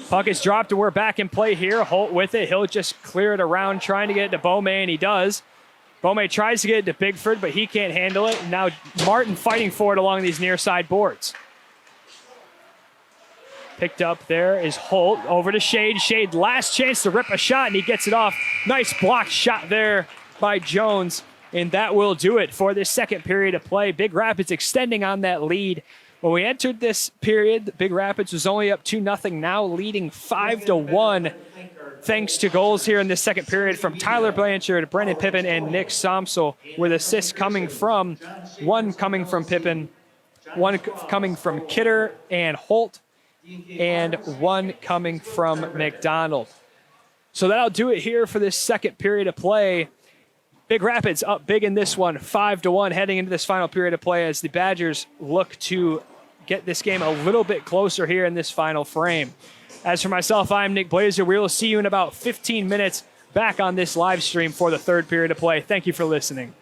Speaker 1: Puck is dropped and we're back in play here. Holt with it. He'll just clear it around, trying to get it to Beaume, and he does. Beaume tries to get it to Bigford, but he can't handle it. Now Martin fighting for it along these near side boards. Picked up there is Holt. Over to Shade. Shade, last chance to rip a shot, and he gets it off. Nice blocked shot there by Jones, and that will do it for this second period of play. Big Rapids extending on that lead. When we entered this period, Big Rapids was only up 2-0, now leading 5-1, thanks to goals here in this second period from Tyler Blanchard, Brendan Pippin, and Nick Somsel, with assists coming from, one coming from Pippin, one coming from Kidder and Holt, and one coming from McDonald. So that'll do it here for this second period of play. Big Rapids up big in this one, 5-1, heading into this final period of play as the Badgers look to get this game a little bit closer here in this final frame. As for myself, I'm Nick Blazer. We will see you in about 15 minutes back on this live stream for the third period of play. Thank you for listening.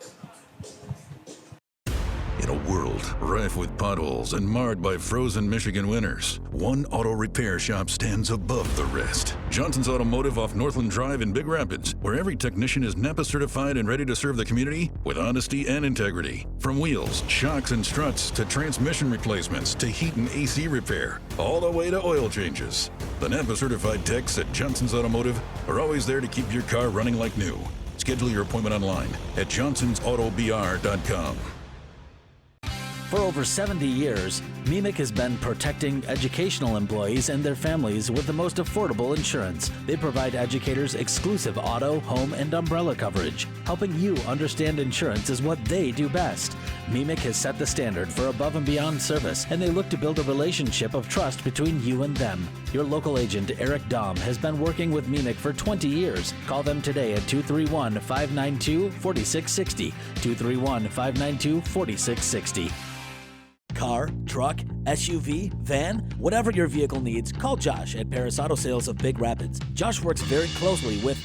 Speaker 3: In a world rife with potholes and marred by frozen Michigan winters, one auto repair shop stands above the rest. Johnson's Automotive off Northland Drive in Big Rapids, where every technician is NEPA certified and ready to serve the community with honesty and integrity. From wheels, shocks, and struts to transmission replacements to heat and AC repair, all the way to oil changes. The NEPA certified techs at Johnson's Automotive are always there to keep your car running like new. Schedule your appointment online at johnsonsautobr.com.
Speaker 4: For over 70 years, MEMIC has been protecting educational employees and their families with the most affordable insurance. They provide educators exclusive auto, home, and umbrella coverage. Helping you understand insurance is what they do best. MEMIC has set the standard for above and beyond service, and they look to build a relationship of trust between you and them. Your local agent, Eric Dahm, has been working with MEMIC for 20 years. Call them today at 231-592-4660. 231-592-4660. Car, truck, SUV, van, whatever your vehicle needs, call Josh at Paris Auto Sales of Big Rapids. Josh works very closely with,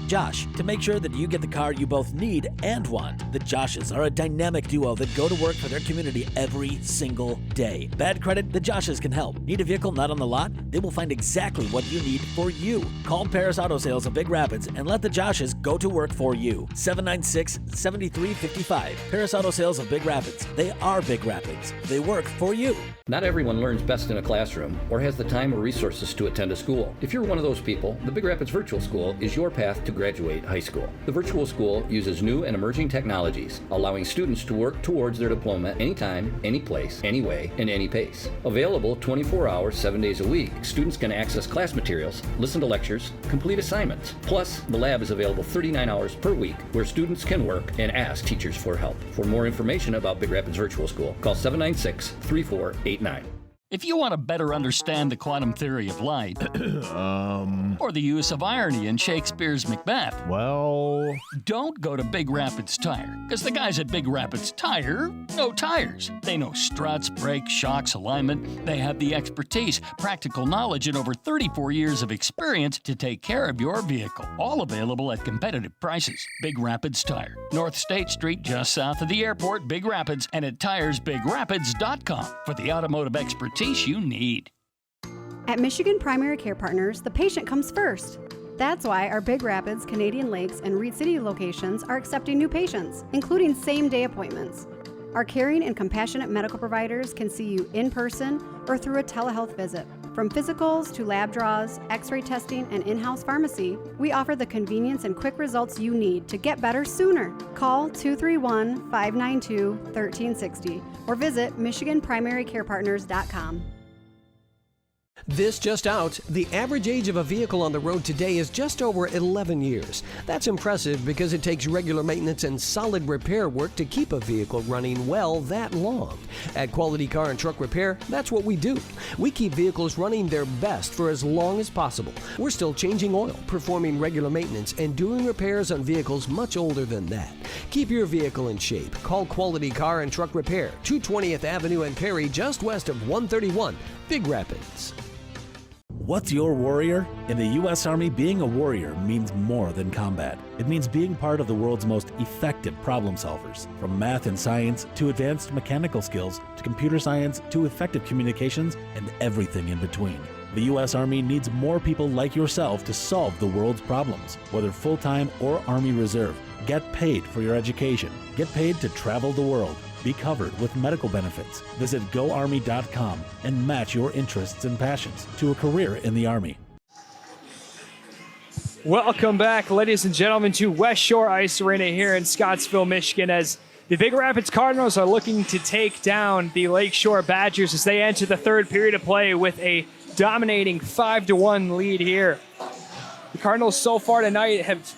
Speaker 4: Josh, to make sure that you get the car you both need and want. The Joshes are a dynamic duo that go to work for their community every single day. Bad credit? The Joshes can help. Need a vehicle not on the lot? They will find exactly what you need for you. Call Paris Auto Sales of Big Rapids and let the Joshes go to work for you. 796-7355. Paris Auto Sales of Big Rapids. They are Big Rapids. They work for you.
Speaker 6: Not everyone learns best in a classroom or has the time or resources to attend a school. If you're one of those people, the Big Rapids Virtual School is your path to graduate high school. The virtual school uses new and emerging technologies, allowing students to work towards their diploma anytime, any place, any way, and any pace. Available 24 hours, 7 days a week, students can access class materials, listen to lectures, complete assignments. Plus, the lab is available 39 hours per week where students can work and ask teachers for help. For more information about Big Rapids Virtual School, call 796-3489.
Speaker 7: If you want to better understand the quantum theory of light, or the use of irony in Shakespeare's Macbeth, don't go to Big Rapids Tire, because the guys at Big Rapids Tire know tires. They know struts, brakes, shocks, alignment. They have the expertise, practical knowledge, and over 34 years of experience to take care of your vehicle. All available at competitive prices. Big Rapids Tire, North State Street, just south of the airport, Big Rapids, and at tiresbigrapids.com for the automotive expertise you need.
Speaker 10: At Michigan Primary Care Partners, the patient comes first. That's why our Big Rapids, Canadian Lakes, and Reed City locations are accepting new patients, including same-day appointments. Our caring and compassionate medical providers can see you in person or through a telehealth visit. From physicals to lab draws, x-ray testing, and in-house pharmacy, we offer the convenience and quick results you need to get better sooner. Call 231-592-1360 or visit MichiganPrimaryCarePartners.com.
Speaker 5: This just out, the average age of a vehicle on the road today is just over 11 years. That's impressive because it takes regular maintenance and solid repair work to keep a vehicle running well that long. At Quality Car and Truck Repair, that's what we do. We keep vehicles running their best for as long as possible. We're still changing oil, performing regular maintenance, and doing repairs on vehicles much older than that. Keep your vehicle in shape. Call Quality Car and Truck Repair, 220th Avenue and Perry, just west of 131, Big Rapids.
Speaker 4: What's your warrior? In the U.S. Army, being a warrior means more than combat. It means being part of the world's most effective problem solvers. From math and science to advanced mechanical skills to computer science to effective communications and everything in between. The U.S. Army needs more people like yourself to solve the world's problems, whether full-time or Army Reserve. Get paid for your education. Get paid to travel the world. Be covered with medical benefits. Visit GoArmy.com and match your interests and passions to a career in the Army.
Speaker 1: Welcome back, ladies and gentlemen, to West Shore Ice Arena here in Scottsville, Michigan, as the Big Rapids Cardinals are looking to take down the Lakeshore Badgers as they enter the third period of play with a dominating 5-1 lead here. The Cardinals so far tonight have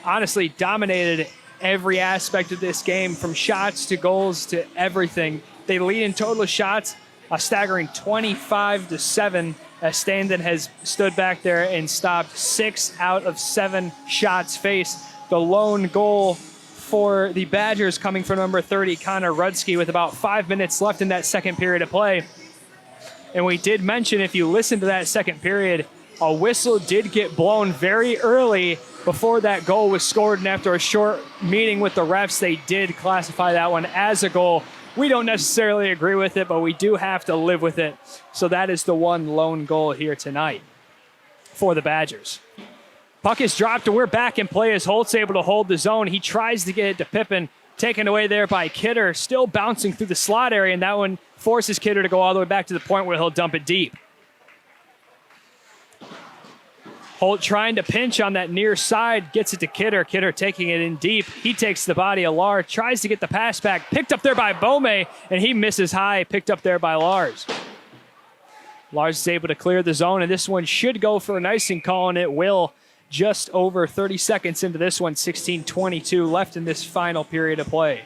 Speaker 1: honestly dominated every aspect of this game, from shots to goals to everything. They lead in total shots, a staggering 25-7, as Standen has stood back there and stopped 6 out of 7 shots faced The lone goal for the Badgers coming from number 30, Connor Rudsky, with about 5 minutes left in that second period of play. And we did mention, if you listen to that second period, a whistle did get blown very early before that goal was scored. And after a short meeting with the refs, they did classify that one as a goal. We don't necessarily agree with it, but we do have to live with it. So that is the one lone goal here tonight for the Badgers. Puck is dropped, and we're back in play as Holt's able to hold the zone. He tries to get it to Pippin, taken away there by Kidder, still bouncing through the slot area, and that one forces Kidder to go all the way back to the point where he'll dump it deep. Holt trying to pinch on that near side, gets it to Kidder. Kidder taking it in deep. He takes the body of Lar, tries to get the pass back, picked up there by Bome, and he misses high, picked up there by Lars. Lars is able to clear the zone, and this one should go for an icing call, and it will. Just over 30 seconds into this one, 16:22 left in this final period of play.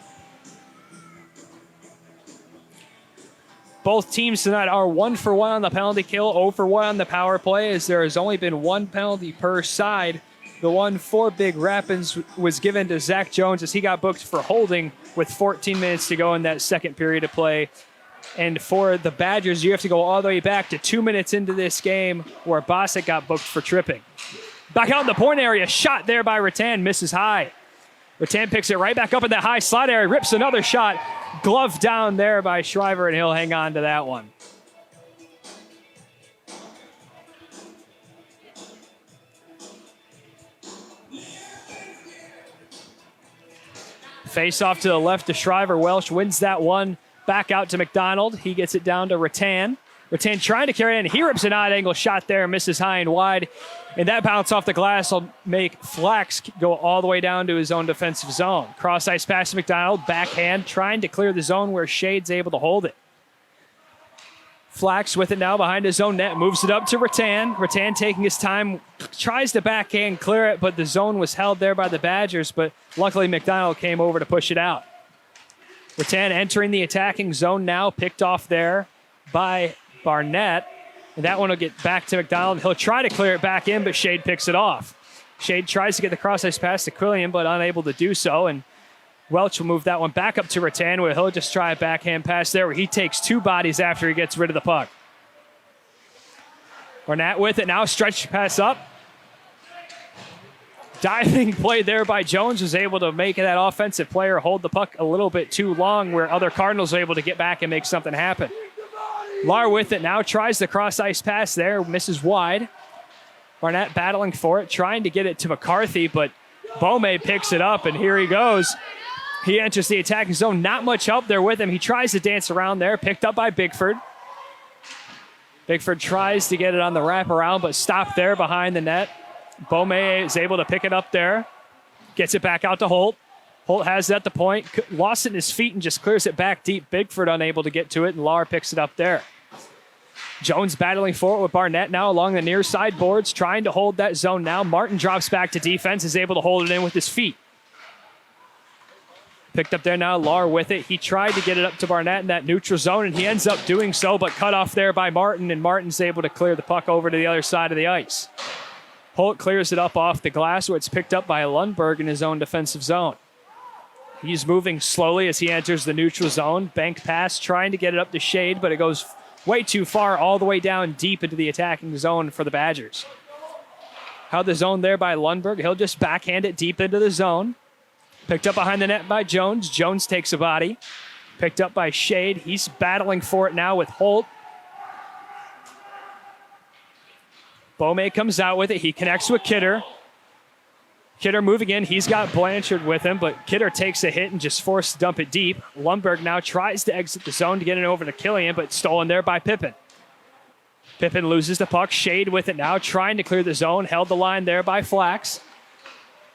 Speaker 1: Both teams tonight are 1 for 1 on the penalty kill, 0 for 1 on the power play, as there has only been one penalty per side. The one for Big Rapids was given to Zach Jones as he got booked for holding with 14 minutes to go in that second period of play. And for the Badgers, you have to go all the way back to 2 minutes into this game where Bosick got booked for tripping. Back out in the point area, shot there by Rattan, misses high. Rattan picks it right back up in that high slot area, rips another shot. Glove down there by Shriver, and he'll hang on to that one. Face off to the left to Shriver. Welsh wins that one. Back out to McDonald. He gets it down to Rattan. Rattan trying to carry it in. He rips an odd angle shot there, misses high and wide. And that bounce off the glass will make Flax go all the way down to his own defensive zone. Cross ice pass to McDonald. Backhand trying to clear the zone where Shade's able to hold it. Flax with it now behind his own net. Moves it up to Rattan. Rattan taking his time. Tries to backhand clear it, but the zone was held there by the Badgers. But luckily McDonald came over to push it out. Rattan entering the attacking zone now. Picked off there by Barnett. And that one will get back to McDonald. He'll try to clear it back in, but Shade picks it off. Shade tries to get the cross-ice pass to Quillian, but unable to do so. And Welch will move that one back up to Rattan, where he'll just try a backhand pass there, where he takes two bodies after he gets rid of the puck. Barnett with it now, stretch pass up. Diving play there by Jones, was able to make that offensive player hold the puck a little bit too long, where other Cardinals are able to get back and make something happen. Lar with it now, tries the cross-ice pass there, misses wide. Barnett battling for it, trying to get it to McCarthy, but Bome picks it up, and here he goes. He enters the attacking zone, not much help there with him. He tries to dance around there, picked up by Bigford. Bigford tries to get it on the wraparound, but stopped there behind the net. Bome is able to pick it up there, gets it back out to Holt. Holt has it at the point, lost it in his feet and just clears it back deep. Bigford unable to get to it, and Lar picks it up there. Jones battling for it with Barnett now along the near side boards, trying to hold that zone now. Martin drops back to defense, is able to hold it in with his feet. Picked up there now, Lar with it. He tried to get it up to Barnett in that neutral zone, and he ends up doing so, but cut off there by Martin, and Martin's able to clear the puck over to the other side of the ice. Holt clears it up off the glass, where it's picked up by Lundberg in his own defensive zone. He's moving slowly as he enters the neutral zone. Bank pass, trying to get it up to Shade, but it goes way too far, all the way down deep into the attacking zone for the Badgers. Held the zone there by Lundberg. He'll just backhand it deep into the zone. Picked up behind the net by Jones. Jones takes a body. Picked up by Shade. He's battling for it now with Holt. Bome comes out with it. He connects with Kidder. Kidder moving in. He's got Blanchard with him, but Kidder takes a hit and just forced to dump it deep. Lundberg now tries to exit the zone to get it over to Killian, but stolen there by Pippin. Pippin loses the puck. Shade with it now, trying to clear the zone. Held the line there by Flax.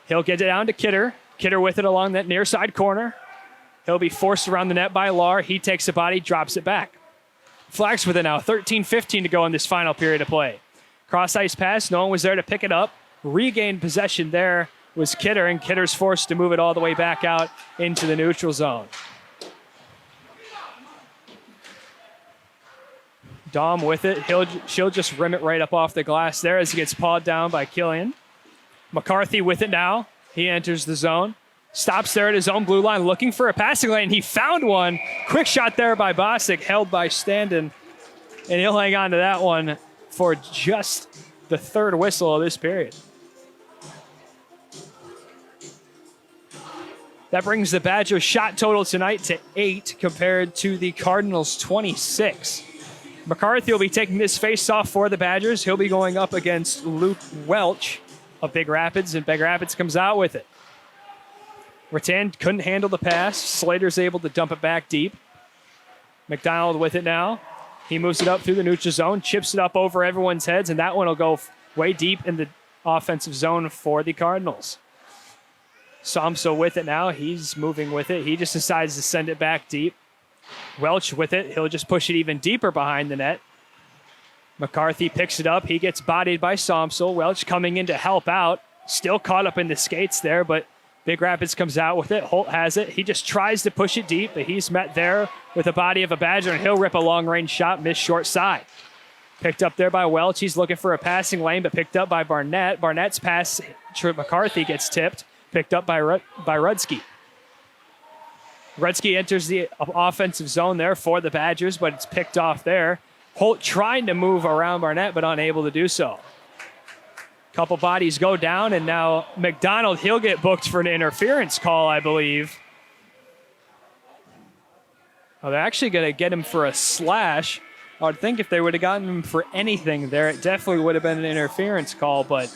Speaker 1: He'll get it down to Kidder. Kidder with it along that near side corner. He'll be forced around the net by Lar. He takes a body, drops it back. Flax with it now. 13:15 to go in this final period of play. Cross ice pass. No one was there to pick it up. Regained possession there was Kidder, and Kidder's forced to move it all the way back out into the neutral zone. Dom with it. She'll just rim it right up off the glass there as he gets pawed down by Killian. McCarthy with it now. He enters the zone. Stops there at his own blue line looking for a passing lane. He found one. Quick shot there by Bosick, held by Standen. And he'll hang on to that one for just the third whistle of this period. That brings the Badgers' shot total tonight to 8 compared to the Cardinals' 26. McCarthy will be taking this face-off for the Badgers. He'll be going up against Luke Welch of Big Rapids, and Big Rapids comes out with it. Rattan couldn't handle the pass. Slater's able to dump it back deep. McDonald with it now. He moves it up through the neutral zone, chips it up over everyone's heads, and that one will go way deep in the offensive zone for the Cardinals. Somso with it now. He's moving with it. He just decides to send it back deep. Welch with it. He'll just push it even deeper behind the net. McCarthy picks it up. He gets bodied by Somso. Welch coming in to help out. Still caught up in the skates there, but Big Rapids comes out with it. Holt has it. He just tries to push it deep, but he's met there with the body of a Badger, and he'll rip a long-range shot, miss short side. Picked up there by Welch. He's looking for a passing lane, but picked up by Barnett. Barnett's pass to McCarthy gets tipped, picked up by Rudsky. Rudsky enters the offensive zone there for the Badgers, but it's picked off there. Holt trying to move around Barnett, but unable to do so. Couple bodies go down, and now McDonald, he'll get booked for an interference call, I believe. Oh, they're actually going to get him for a slash. I would think if they would have gotten him for anything there, it definitely would have been an interference call, but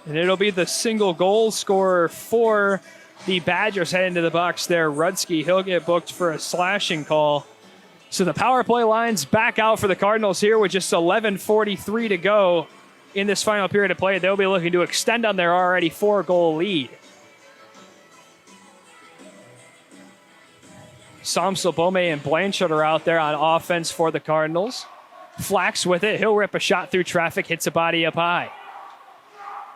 Speaker 1: and it'll be the single goal scorer for the Badgers heading to the box there. Rudsky, he'll get booked for a slashing call. So the power play line's back out for the Cardinals here with just 11:43 to go in this final period of play. They'll be looking to extend on their already 4-goal lead. Somso, Bome, and Blanchard are out there on offense for the Cardinals. Flax with it. He'll rip a shot through traffic, hits a body up high.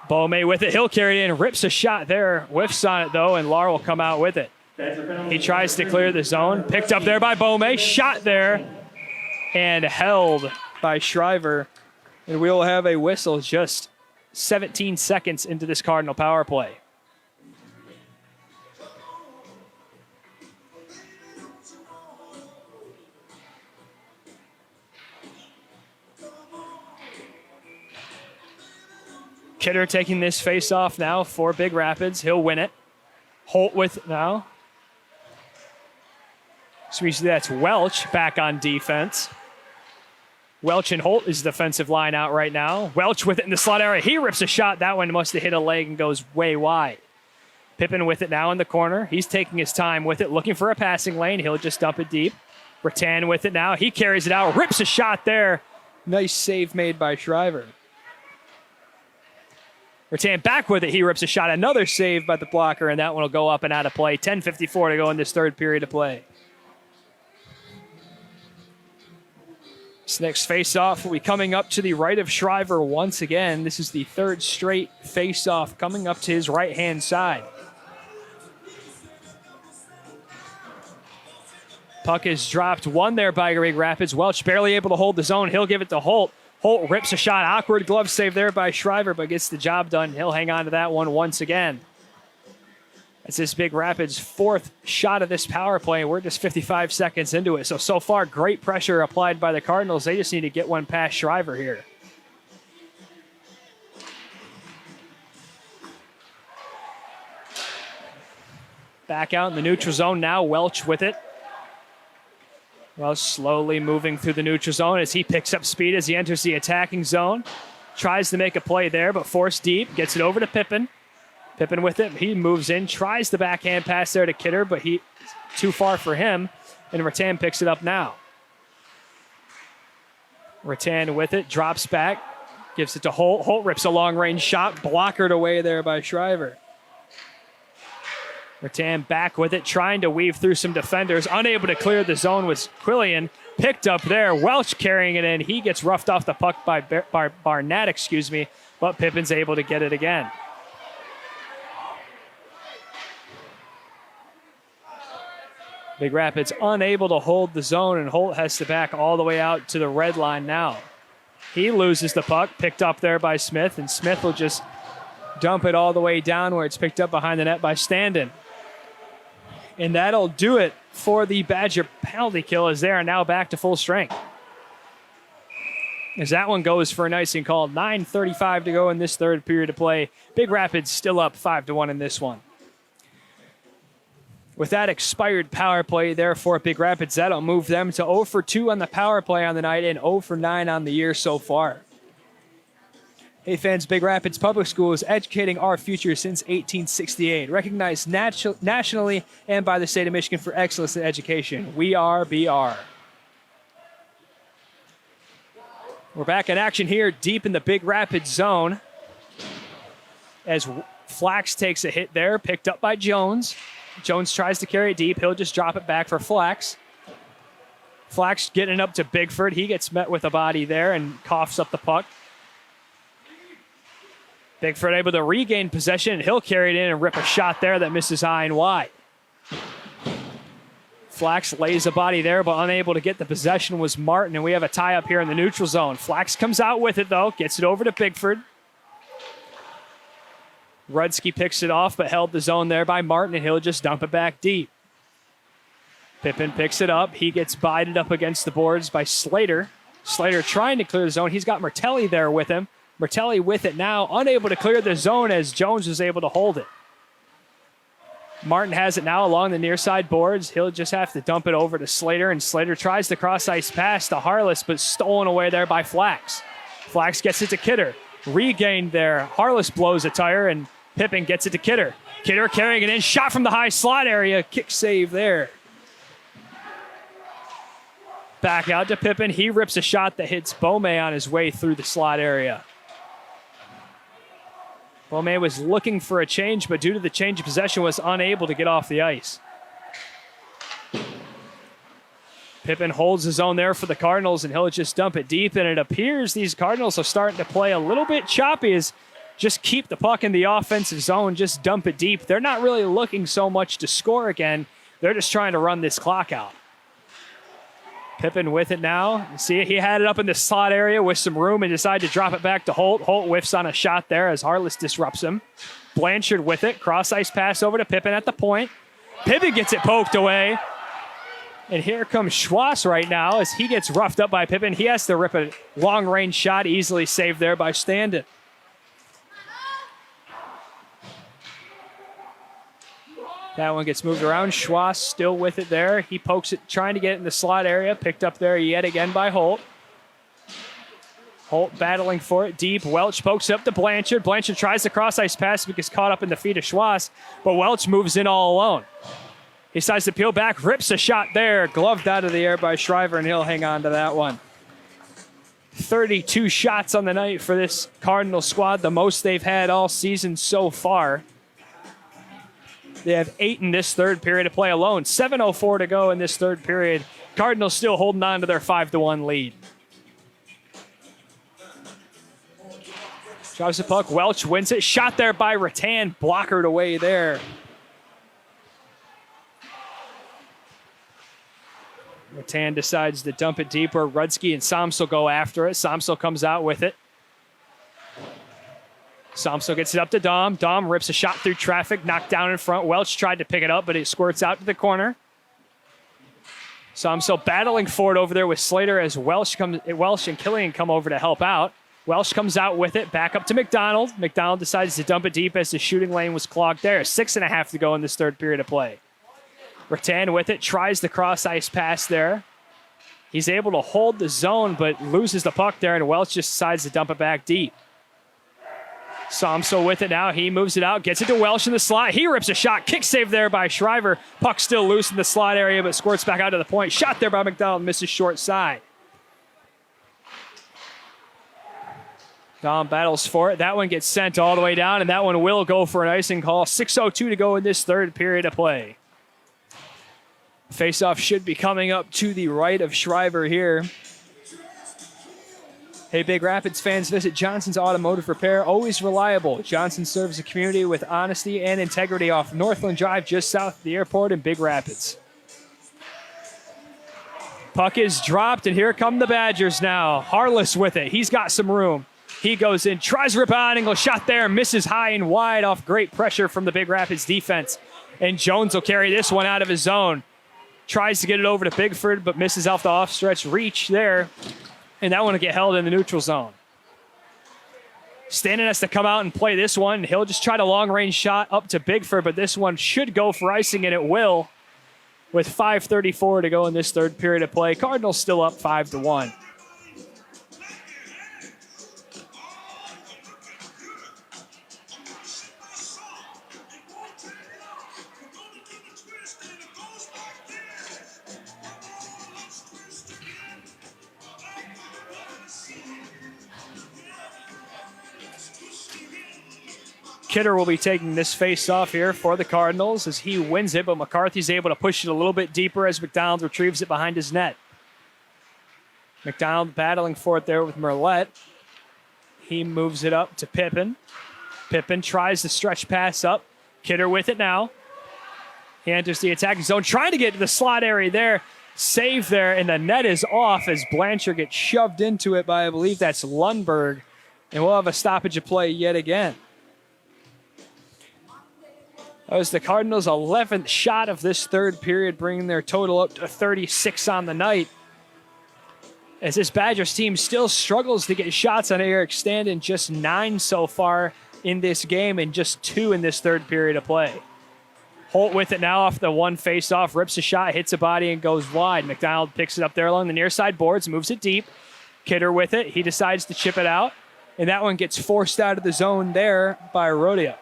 Speaker 1: Bome with it. He'll carry it in, rips a shot there. Whiffs on it, though, and Lar will come out with it. He tries to clear the zone. Picked up there by Bome. Shot there and held by Shriver. And we will have a whistle just 17 seconds into this Cardinal power play. Kidder taking this face-off now for Big Rapids. He'll win it. Holt with it now. So that's Welch back on defense. Welch and Holt is the defensive line out right now. Welch with it in the slot area. He rips a shot. That one must have hit a leg and goes way wide. Pippen with it now in the corner. He's taking his time with it, looking for a passing lane. He'll just dump it deep. Rattan with it now. He carries it out, rips a shot there. Nice save made by Shriver. Rattan back with it. He rips a shot. Another save by the blocker, and that one will go up and out of play. 10:54 to go in this third period of play. This next face-off will be coming up to the right of Shriver once again. This is the third straight face-off coming up to his right-hand side. Puck is dropped one there by Big Rapids. Welch barely able to hold the zone. He'll give it to Holt. Holt rips a shot. Awkward glove save there by Shriver, but gets the job done. He'll hang on to that one once again. That's this Big Rapids' fourth shot of this power play. We're just 55 seconds into it. So far, great pressure applied by the Cardinals. They just need to get one past Shriver here. Back out in the neutral zone now. Welch with it. Well, slowly moving through the neutral zone as he picks up speed as he enters the attacking zone. Tries to make a play there, but forced deep. Gets it over to Pippen. Pippen with it. He moves in, tries the backhand pass there to Kidder, but he too far for him, and Rattan picks it up now. Rattan with it, drops back, gives it to Holt. Holt rips a long-range shot, blockered away there by Shriver. Rattan back with it, trying to weave through some defenders. Unable to clear the zone was Quillian. Picked up there. Welch carrying it in. He gets roughed off the puck by Barnett, but Pippen's able to get it again. Big Rapids unable to hold the zone, and Holt has to back all the way out to the red line now. He loses the puck, picked up there by Smith, and Smith will just dump it all the way down where it's picked up behind the net by Standen. And that'll do it for the Badger penalty kill, as they are now back to full strength. As that one goes for an icing call. 9:35 to go in this third period of play. Big Rapids still up 5-1 in this one. With that expired power play there for Big Rapids, that'll move them to 0 for 2 on the power play on the night and 0 for 9 on the year so far. Hey fans, Big Rapids Public Schools, educating our future since 1868. Recognized nationally and by the state of Michigan for excellence in education. We are BR. We're back in action here deep in the Big Rapids zone. As Flax takes a hit there, picked up by Jones. Jones tries to carry it deep. He'll just drop it back for Flax. Flax getting up to Bigford. He gets met with a body there and coughs up the puck. Bigford able to regain possession, and he'll carry it in and rip a shot there that misses high and wide. Flax lays a body there, but unable to get the possession was Martin, and we have a tie up here in the neutral zone. Flax comes out with it, though, gets it over to Bigford. Rudsky picks it off, but held the zone there by Martin, and he'll just dump it back deep. Pippin picks it up. He gets bided up against the boards by Slater. Slater trying to clear the zone. He's got Mertelli there with him. Mertelli with it now, unable to clear the zone as Jones was able to hold it. Martin has it now along the near side boards. He'll just have to dump it over to Slater, and Slater tries the cross-ice pass to Harless, but stolen away there by Flax. Flax gets it to Kidder. Regained there. Harless blows a tire, and Pippin gets it to Kidder. Kidder carrying it in. Shot from the high slot area. Kick save there. Back out to Pippin. He rips a shot that hits Bome on his way through the slot area. Bome was looking for a change, but due to the change of possession was unable to get off the ice. Pippin holds his own there for the Cardinals, and he'll just dump it deep, and it appears these Cardinals are starting to play a little bit choppy as just keep the puck in the offensive zone, just dump it deep. They're not really looking so much to score again. They're just trying to run this clock out. Pippin with it now. See, he had it up in the slot area with some room and decided to drop it back to Holt. Holt whiffs on a shot there as Harless disrupts him. Blanchard with it. Cross-ice pass over to Pippin at the point. Pippin gets it poked away. And here comes Schwass right now as he gets roughed up by Pippin. He has to rip a long-range shot, easily saved there by Standen. That one gets moved around. Schwass still with it there. He pokes it, trying to get it in the slot area. Picked up there yet again by Holt. Holt battling for it deep. Welch pokes it up to Blanchard. Blanchard tries the cross-ice pass but gets caught up in the feet of Schwass. But Welch moves in all alone. He decides to peel back, rips a shot there. Gloved out of the air by Shriver, and he'll hang on to that one. 32 shots on the night for this Cardinal squad, the most they've had all season so far. They have 8 in this third period of play alone. 7:04 to go in this third period. Cardinals still holding on to their 5-1 lead. Drives the puck. Welch wins it. Shot there by Rattan. Blockered away there. Rattan decides to dump it deeper. Rudsky and Somsel go after it. Somsel comes out with it. Somsel gets it up to Dom. Dom rips a shot through traffic, knocked down in front. Welch tried to pick it up, but it squirts out to the corner. Somsel battling for it over there with Slater as Welch and Killian come over to help out. Welch comes out with it, back up to McDonald. McDonald decides to dump it deep as the shooting lane was clogged there. 6.5 to go in this third period of play. Rattan with it, tries the cross-ice pass there. He's able to hold the zone, but loses the puck there, and Welch just decides to dump it back deep. Somsel with it now. He moves it out, gets it to Welch in the slot. He rips a shot. Kick save there by Shriver. Puck still loose in the slot area, but squirts back out to the point. Shot there by McDonald. Misses short side. Dom battles for it. That one gets sent all the way down, and that one will go for an icing call. 6:02 to go in this third period of play. Faceoff should be coming up to the right of Shriver here. Hey, Big Rapids fans, visit Johnson's Automotive Repair. Always reliable. Johnson serves the community with honesty and integrity off Northland Drive, just south of the airport in Big Rapids. Puck is dropped, and here come the Badgers now. Harless with it. He's got some room. He goes in, tries to rip out angle, shot there, misses high and wide off great pressure from the Big Rapids defense. And Jones will carry this one out of his zone. Tries to get it over to Bigford, but misses off the off-stretch reach there. And that one will get held in the neutral zone. Stanton has to come out and play this one. He'll just try to long-range shot up to Bigford, but this one should go for icing, and it will. With 5:34 to go in this third period of play. Cardinals still up 5-1. Kidder will be taking this face off here for the Cardinals as he wins it, but McCarthy's able to push it a little bit deeper as McDonald retrieves it behind his net. McDonald battling for it there with Merlette. He moves it up to Pippin. Pippin tries to stretch pass up. Kidder with it now. He enters the attacking zone, trying to get to the slot area there. Save there, and the net is off as Blanchard gets shoved into it by, I believe that's Lundberg. And we'll have a stoppage of play yet again. That was the Cardinals' 11th shot of this third period, bringing their total up to 36 on the night. As this Badgers team still struggles to get shots on Eric Standen, just 9 so far in this game and just 2 in this third period of play. Holt with it now off the one face-off, rips a shot, hits a body, and goes wide. McDonald picks it up there along the near side boards, moves it deep. Kidder with it. He decides to chip it out, and that one gets forced out of the zone there by Rodeo.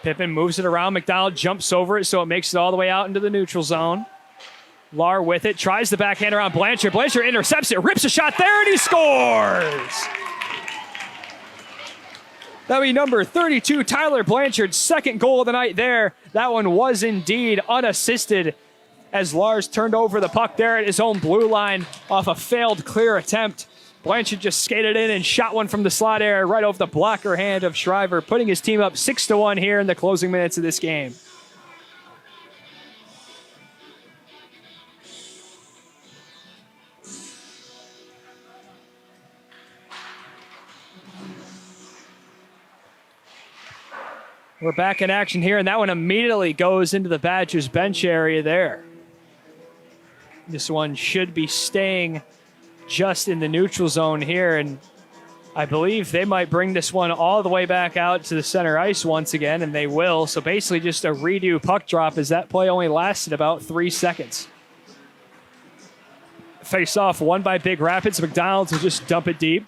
Speaker 1: Pippin moves it around. McDonald jumps over it, so it makes it all the way out into the neutral zone. Lar with it, tries the backhand around Blanchard. Blanchard intercepts it, rips a shot there, and he scores! That'll be number 32, Tyler Blanchard's second goal of the night there. That one was indeed unassisted as Lars turned over the puck there at his own blue line off a failed clear attempt. Blanchard just skated in and shot one from the slot area right over the blocker hand of Shriver, putting his team up 6-1 here in the closing minutes of this game. We're back in action here, and that one immediately goes into the Badgers bench area there. This one should be staying just in the neutral zone here, and I believe they might bring this one all the way back out to the center ice once again, and they will. So basically just a redo puck drop as that play only lasted about 3 seconds. Face off won by Big Rapids. McDonald's will just dump it deep.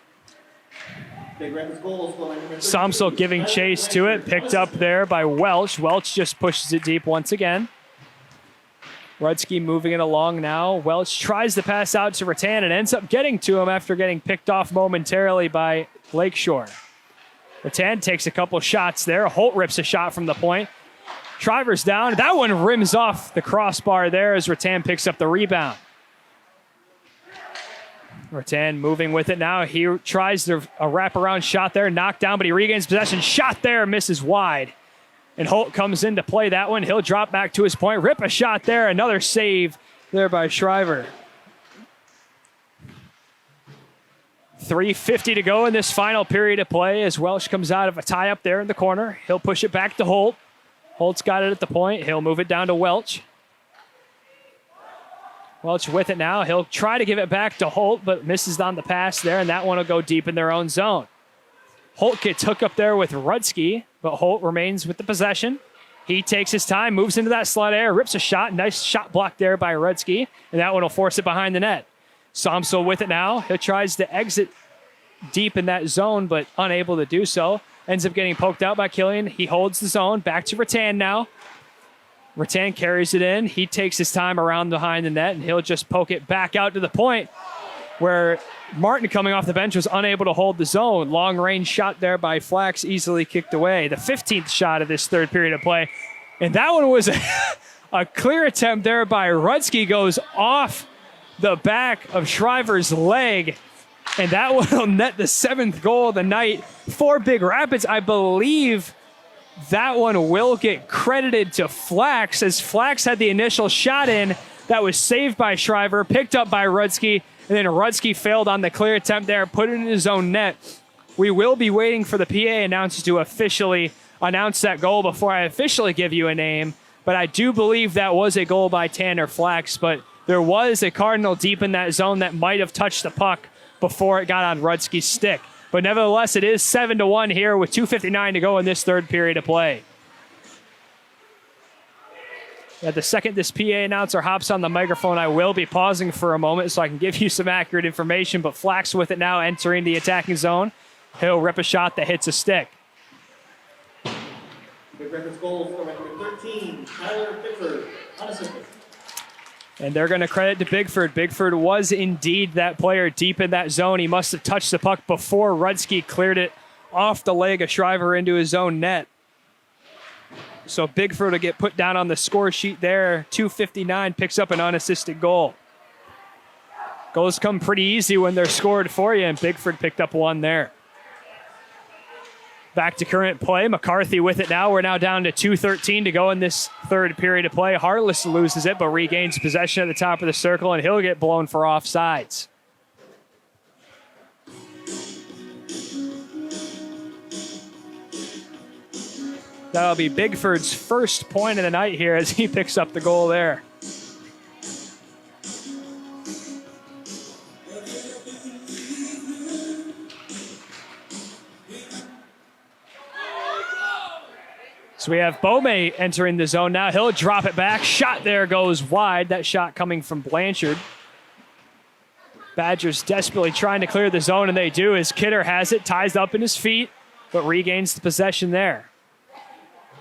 Speaker 2: Big Rapids goals,
Speaker 1: Somsel giving chase to it, picked up there by Welch. Welch just pushes it deep once again. Rudsky moving it along now. Welch tries to pass out to Rattan and ends up getting to him after getting picked off momentarily by Lakeshore. Rattan takes a couple shots there. Holt rips a shot from the point. Shriver's down. That one rims off the crossbar there as Rattan picks up the rebound. Rattan moving with it now. He tries a wraparound shot there, knocked down, but he regains possession. Shot there, misses wide. And Holt comes in to play that one. He'll drop back to his point, rip a shot there. Another save there by Shriver. 3:50 to go in this final period of play as Welsh comes out of a tie up there in the corner. He'll push it back to Holt. Holt's got it at the point. He'll move it down to Welch. Welch with it now. He'll try to give it back to Holt, but misses on the pass there, and that one will go deep in their own zone. Holt gets hooked up there with Rudsky, but Holt remains with the possession. He takes his time, moves into that slot area, rips a shot. Nice shot block there by Rudsky, and that one will force it behind the net. Somsel with it now. He tries to exit deep in that zone, but unable to do so. Ends up getting poked out by Killian. He holds the zone. Back to Rattan now. Rattan carries it in. He takes his time around behind the net, and he'll just poke it back out to the point where Martin, coming off the bench, was unable to hold the zone. Long-range shot there by Flax, easily kicked away. The 15th shot of this third period of play. And that one was a clear attempt there by Rudsky. Goes off the back of Shriver's leg. And that will net the 7th goal of the night for Big Rapids. I believe that one will get credited to Flax, as Flax had the initial shot in that was saved by Shriver, picked up by Rudsky, and then Rudsky failed on the clear attempt there, put it in his own net. We will be waiting for the PA announcer to officially announce that goal before I officially give you a name, but I do believe that was a goal by Tanner Flax, but there was a Cardinal deep in that zone that might have touched the puck before it got on Rudsky's stick. But nevertheless, it is 7-1 here with 2:59 to go in this third period of play. At the second this PA announcer hops on the microphone, I will be pausing for a moment so I can give you some accurate information, but Flax with it now entering the attacking zone. He'll rip a shot that hits a stick.
Speaker 2: Big Rapids goal for number 13, Tyler Bickford, unassisted.
Speaker 1: And they're going to credit to Bigford. Bigford was indeed that player deep in that zone. He must have touched the puck before Rudsky cleared it off the leg of Shriver into his own net. So Bigford will get put down on the score sheet there. 2:59, picks up an unassisted goal. Goals come pretty easy when they're scored for you, and Bigford picked up one there. Back to current play. McCarthy with it now. We're now down to 2:13 to go in this third period of play. Harless loses it, but regains possession at the top of the circle, and he'll get blown for offsides. That'll be Bigford's first point of the night here as he picks up the goal there. So we have Bome entering the zone now. He'll drop it back. Shot there goes wide. That shot coming from Blanchard. Badgers desperately trying to clear the zone, and they do as Kidder has it, ties up in his feet, but regains the possession there.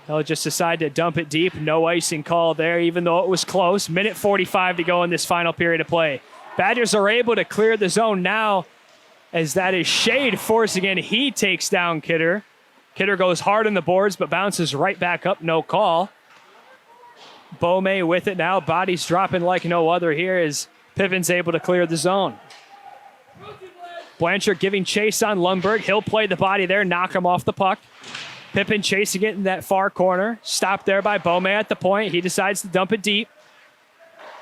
Speaker 1: He'll just decide to dump it deep. No icing call there, even though it was close. Minute 45 to go in this final period of play. Badgers are able to clear the zone now, as that is Shade forcing in. He takes down Kidder. Kidder goes hard on the boards, but bounces right back up. No call. Bome with it now. Bodies dropping like no other here as Pippin's able to clear the zone. Blanchard giving chase on Lundberg. He'll play the body there, knock him off the puck. Pippin chasing it in that far corner. Stopped there by Bome at the point. He decides to dump it deep.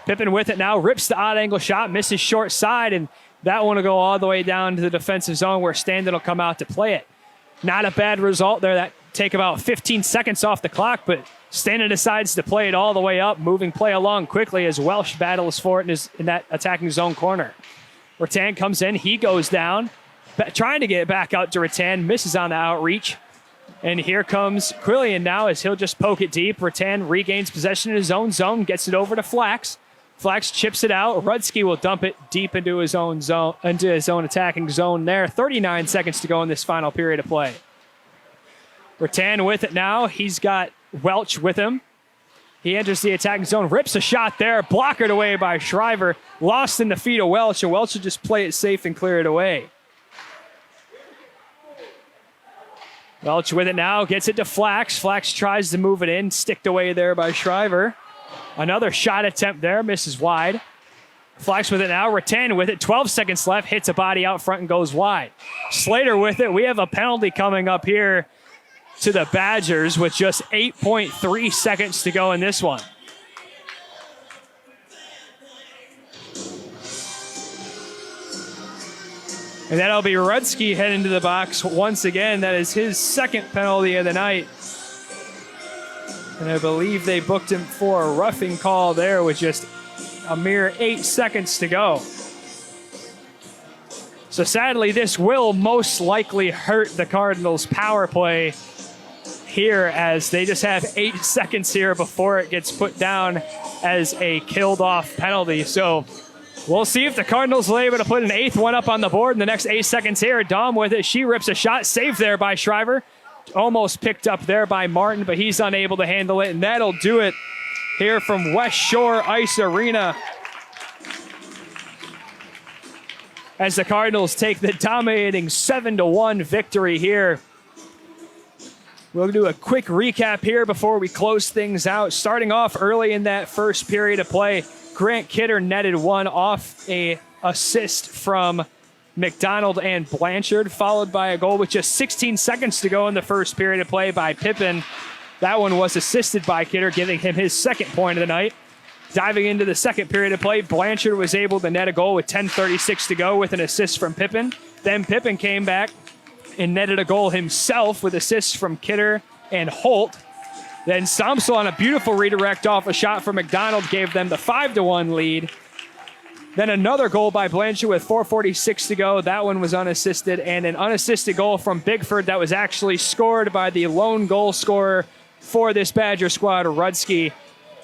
Speaker 1: Pippin with it now. Rips the odd angle shot. Misses short side, and that one will go all the way down to the defensive zone where Standen will come out to play it. Not a bad result there. That take about 15 seconds off the clock, but Standen decides to play it all the way up, moving play along quickly as Welsh battles for it in that attacking zone corner. Rattan comes in. He goes down, trying to get it back out to Rattan. Misses on the outreach. And here comes Quillian now as he'll just poke it deep. Rattan regains possession in his own zone, gets it over to Flax. Flax chips it out. Rudsky will dump it deep into his own zone, into his own attacking zone there. 39 seconds to go in this final period of play. Rattan with it now. He's got Welch with him. He enters the attacking zone, rips a shot there, blockered away by Shriver. Lost in the feet of Welch, and Welch will just play it safe and clear it away. Welch with it now, gets it to Flax. Flax tries to move it in, sticked away there by Shriver. Another shot attempt there, misses wide. Flax with it now, Rattan with it, 12 seconds left, hits a body out front and goes wide. Slater with it, we have a penalty coming up here to the Badgers with just 8.3 seconds to go in this one. And that'll be Rudsky heading to the box once again. That is his second penalty of the night. And I believe they booked him for a roughing call there with just a mere 8 seconds to go. So sadly, this will most likely hurt the Cardinals' power play here, as they just have 8 seconds here before it gets put down as a killed off penalty. So we'll see if the Cardinals are able to put an 8th one up on the board in the next 8 seconds here. Dom with it. She rips a shot. Saved there by Shriver. Almost picked up there by Martin, but he's unable to handle it. And that'll do it here from West Shore Ice Arena, as the Cardinals take the dominating 7-1 victory here. We'll do a quick recap here before we close things out. Starting off early in that first period of play, Grant Kidder netted one off a assist from McDonald and Blanchard, followed by a goal with just 16 seconds to go in the first period of play by Pippin. That one was assisted by Kidder, giving him his second point of the night. Diving into the second period of play, Blanchard was able to net a goal with 10:36 to go with an assist from Pippin. Then Pippin came back and netted a goal himself with assists from Kidder and Holt. Then Samsel on a beautiful redirect off a shot from McDonald gave them the 5-1 lead. Then another goal by Blanchard with 4:46 to go. That one was unassisted, and an unassisted goal from Bigford that was actually scored by the lone goal scorer for this Badger squad, Rudsky,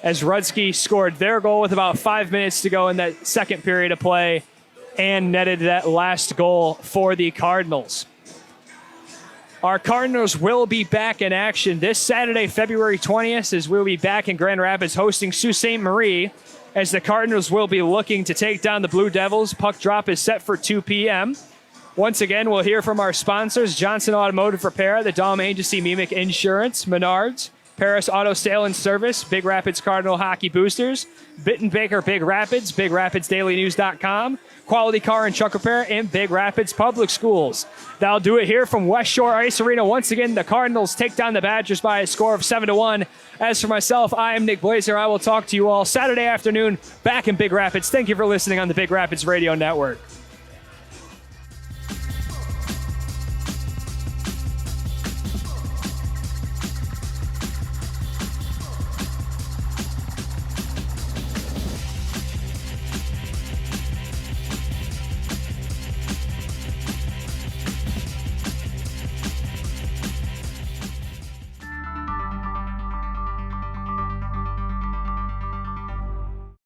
Speaker 1: as Rudsky scored their goal with about 5 minutes to go in that second period of play and netted that last goal for the Cardinals. Our Cardinals will be back in action this Saturday, February 20th, as we'll be back in Grand Rapids hosting Sault Ste. Marie, as the Cardinals will be looking to take down the Blue Devils. Puck drop is set for 2 p.m. Once again, we'll hear from our sponsors, Johnson Automotive Repair, the Dom Agency Mimic Insurance, Menards, Paris Auto Sale and Service, Big Rapids Cardinal Hockey Boosters, Bitten Baker Big Rapids, BigRapidsDailyNews.com, Quality Car and Truck Repair, and Big Rapids Public Schools. That'll do it here from West Shore Ice Arena. Once again, the Cardinals take down the Badgers by a score of 7-1. As for myself, I am Nick Blazer. I will talk to you all Saturday afternoon back in Big Rapids. Thank you for listening on the Big Rapids Radio Network.